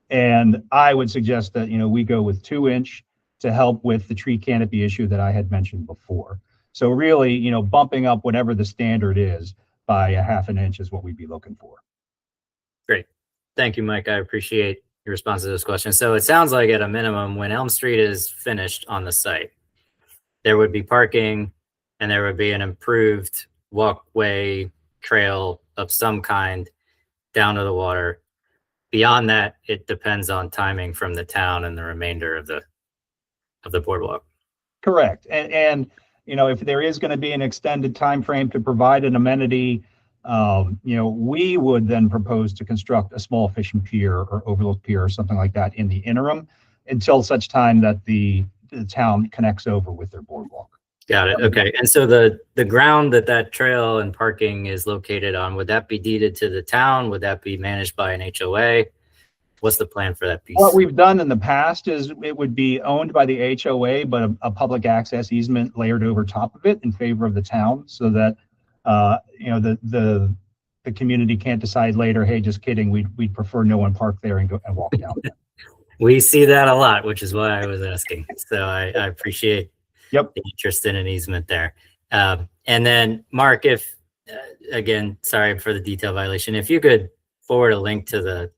And I would suggest that, we go with 2 inch to help with the tree canopy issue that I had mentioned before. So really, bumping up whatever the standard is by 1/2 inch is what we'd be looking for. Great. Thank you, Mike. I appreciate your response to this question. So it sounds like at a minimum, when Elm Street is finished on the site, there would be parking and there would be an improved walkway trail of some kind down to the water. Beyond that, it depends on timing from the town and the remainder of the boardwalk. Correct. And if there is going to be an extended time frame to provide an amenity, we would then propose to construct a small fishing pier or overlook pier or something like that in the interim until such time that the town connects over with their boardwalk. Got it. Okay. And so the ground that trail and parking is located on, would that be deeded to the town? Would that be managed by an HOA? What's the plan for that piece? What we've done in the past is it would be owned by the HOA, but a public access easement layered over top of it in favor of the town so that the community can't decide later, hey, just kidding, we'd prefer no one park there and go and walk down. We see that a lot, which is why I was asking. So I appreciate the interest in an easement there. And then Mark, if again, sorry for the detail violation, if you could forward a link to the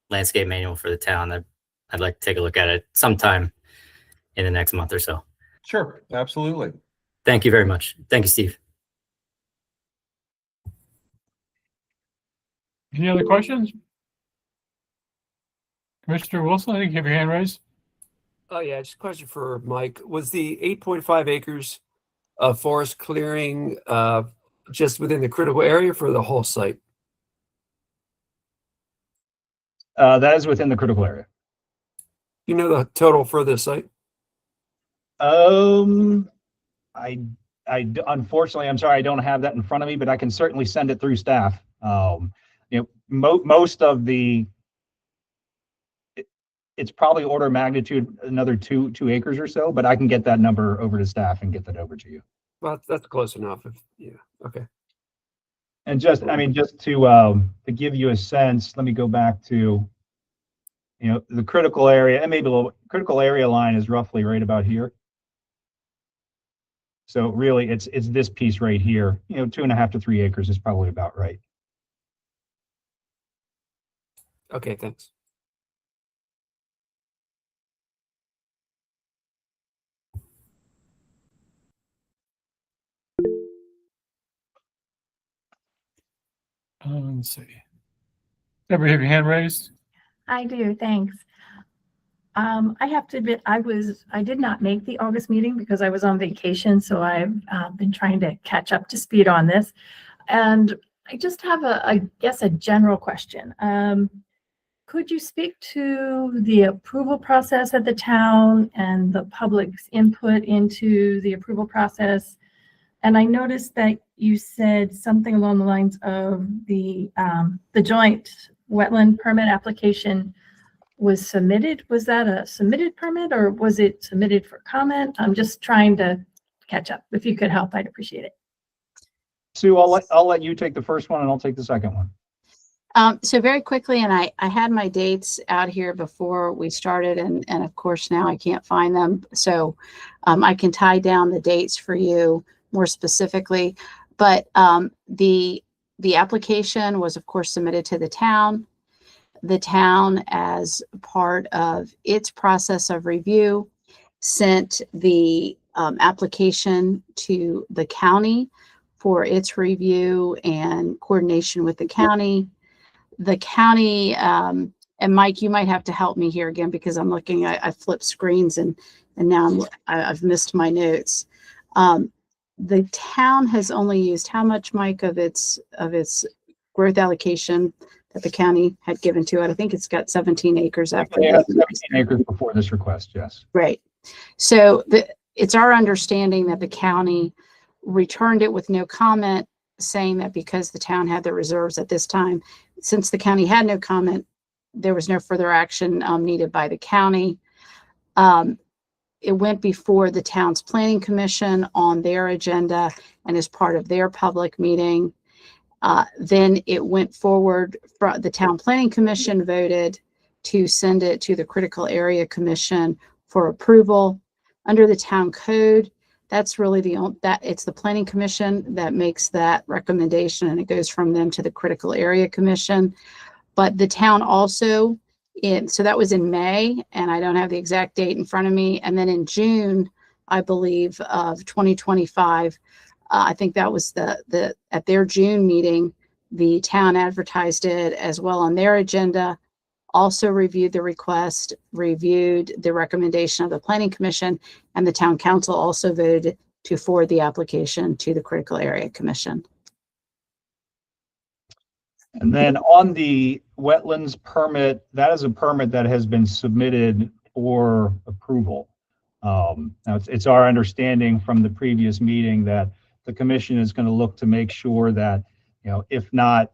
landscape manual for the town, I'd like to take a look at it sometime in the next month or so. Sure, absolutely. Thank you very much. Thank you, Steve. Any other questions? Commissioner Wilson, I think you have your hand raised. Oh, yeah, just a question for Mike. Was the 8.5 acres of forest clearing just within the critical area for the whole site? That is within the critical area. You know the total for this site? Unfortunately, I'm sorry, I don't have that in front of me, but I can certainly send it through staff. Most of it's probably order of magnitude another two acres or so, but I can get that number over to staff and get that over to you. Well, that's close enough. Yeah. Okay. And just to give you a sense, let me go back to, the critical area, and maybe a little critical area line is roughly right about here. So really it's this piece right here, 2.5 to 3 acres is probably about right. Okay, thanks. Let's see. Deborah, have your hand raised? I do, thanks. I have to admit, I did not make the August meeting because I was on vacation, so I've been trying to catch up to speed on this. And I just have I guess a general question. Could you speak to the approval process at the town and the public's input into the approval process? And I noticed that you said something along the lines of the joint wetland permit application was submitted. Was that a submitted permit or was it submitted for comment? I'm just trying to catch up. If you could help, I'd appreciate it. Sue, I'll let you take the first one and I'll take the second one. So very quickly, and I had my dates out here before we started, and of course now I can't find them. So I can tie down the dates for you more specifically. But the application was, of course, submitted to the town. The town, as part of its process of review, sent the application to the county for its review and coordination with the county. The county, and Mike, you might have to help me here again because I'm looking, I flipped screens and now I've missed my notes. The town has only used how much, Mike, of its growth allocation that the county had given to it? I think it's got 17 acres after. Yeah, 17 acres before this request, yes. Right. So it's our understanding that the county returned it with no comment, saying that because the town had the reserves at this time, since the county had no comment, there was no further action needed by the county. It went before the town's planning commission on their agenda and as part of their public meeting. Then it went forward, the town planning commission voted to send it to the critical area commission for approval. Under the town code, that's really it's the planning commission that makes that recommendation, and it goes from them to the critical area commission. But the town also, so that was in May, and I don't have the exact date in front of me. And then in June, I believe, of 2025, I think that was at their June meeting, the town advertised it as well on their agenda, also reviewed the request, reviewed the recommendation of the planning commission, and the town council also voted to forward the application to the critical area commission. And then on the wetlands permit, that is a permit that has been submitted for approval. Now it's our understanding from the previous meeting that the commission is going to look to make sure that, if not,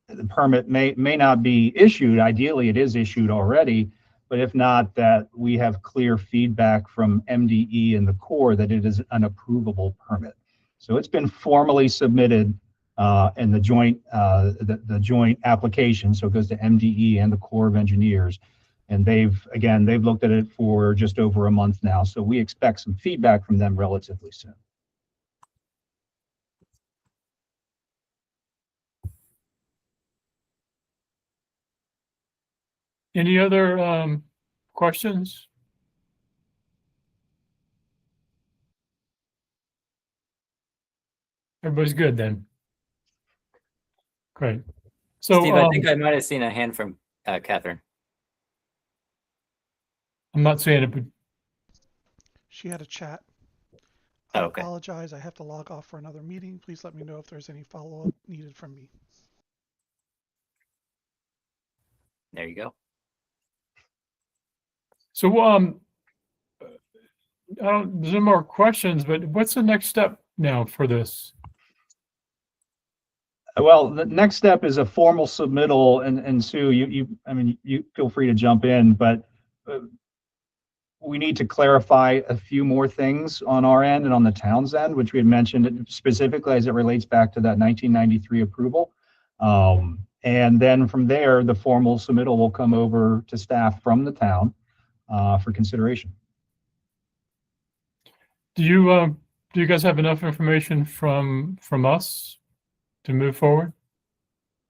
the permit may not be issued. Ideally, it is issued already, but if not, that we have clear feedback from MDE and the Corps that it is an approvable permit. So it's been formally submitted in the joint joint application. So it goes to MDE and the Corps of Engineers, and they've looked at it for just over a month now. So we expect some feedback from them relatively soon. Any other questions? Everybody's good then. Great. So Steve, I think I might have seen a hand from Catherine. I'm not saying it, but She had a chat. Oh, I okay. apologize. I have to log off for another meeting. Please let me know if there's any follow-up needed from me. There you go. so there's no more questions, but what's the next step now for this? Well, the next step is a formal submittal, and Sue, you feel free to jump in, but we need to clarify a few more things on our end and on the town's end, which we had mentioned specifically as it relates back to that 1993 approval. And then from there, the formal submittal will come over to staff from the town for consideration. Do you guys have enough information from us to move forward?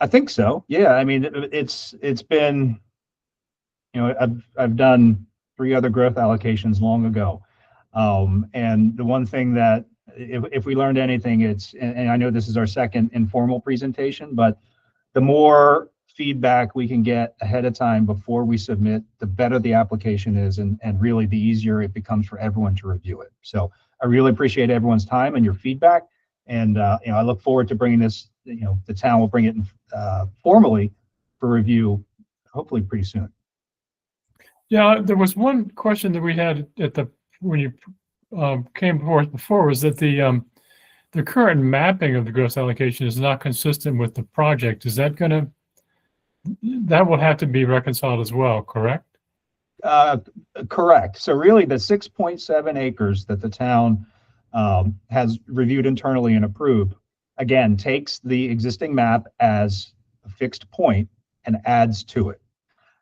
I think so. Yeah. I mean, it's been, I've done 3 other growth allocations long ago. And the one thing that if we learned anything, and I know this is our second informal presentation, but the more feedback we can get ahead of time before we submit, the better the application is, and really the easier it becomes for everyone to review it. So I really appreciate everyone's time and your feedback. And I look forward to bringing this, the town will bring it formally for review, hopefully pretty soon. Yeah, there was one question that we had when you came before us before, was that the the current mapping of the gross allocation is not consistent with the project. Is that gonna, that will have to be reconciled as well, correct? Correct. So really the 6.7 acres that the town has reviewed internally and approved, again, takes the existing map as a fixed point and adds to it.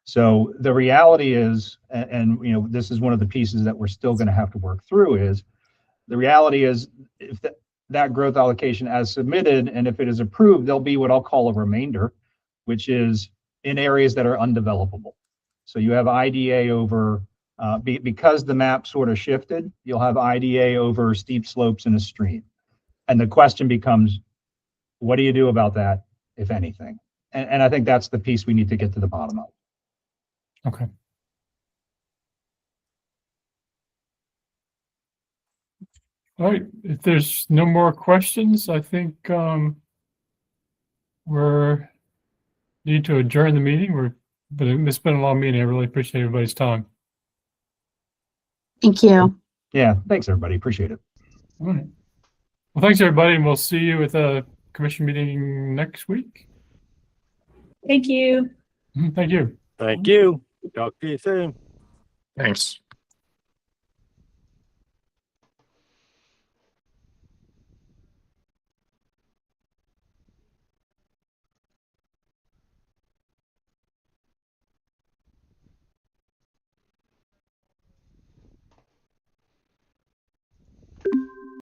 So the reality is, and you know, this is one of the pieces that we're still going to have to work through, is the reality is if that growth allocation as submitted, and if it is approved, there'll be what I'll call a remainder, which is in areas that are undevelopable. So you have IDA over, because the map sort of shifted, you'll have IDA over steep slopes in a stream. And the question becomes, what do you do about that, if anything? And I think that's the piece we need to get to the bottom of. Okay. All right, if there's no more questions, I think we're need to adjourn the meeting. But it's been a long meeting. I really appreciate everybody's time. Thank you. Yeah, thanks everybody. Appreciate it. All right. Well, thanks everybody, and we'll see you at the commission meeting next week. Thank you. Thank you. Thank you. Talk to you soon. Thanks.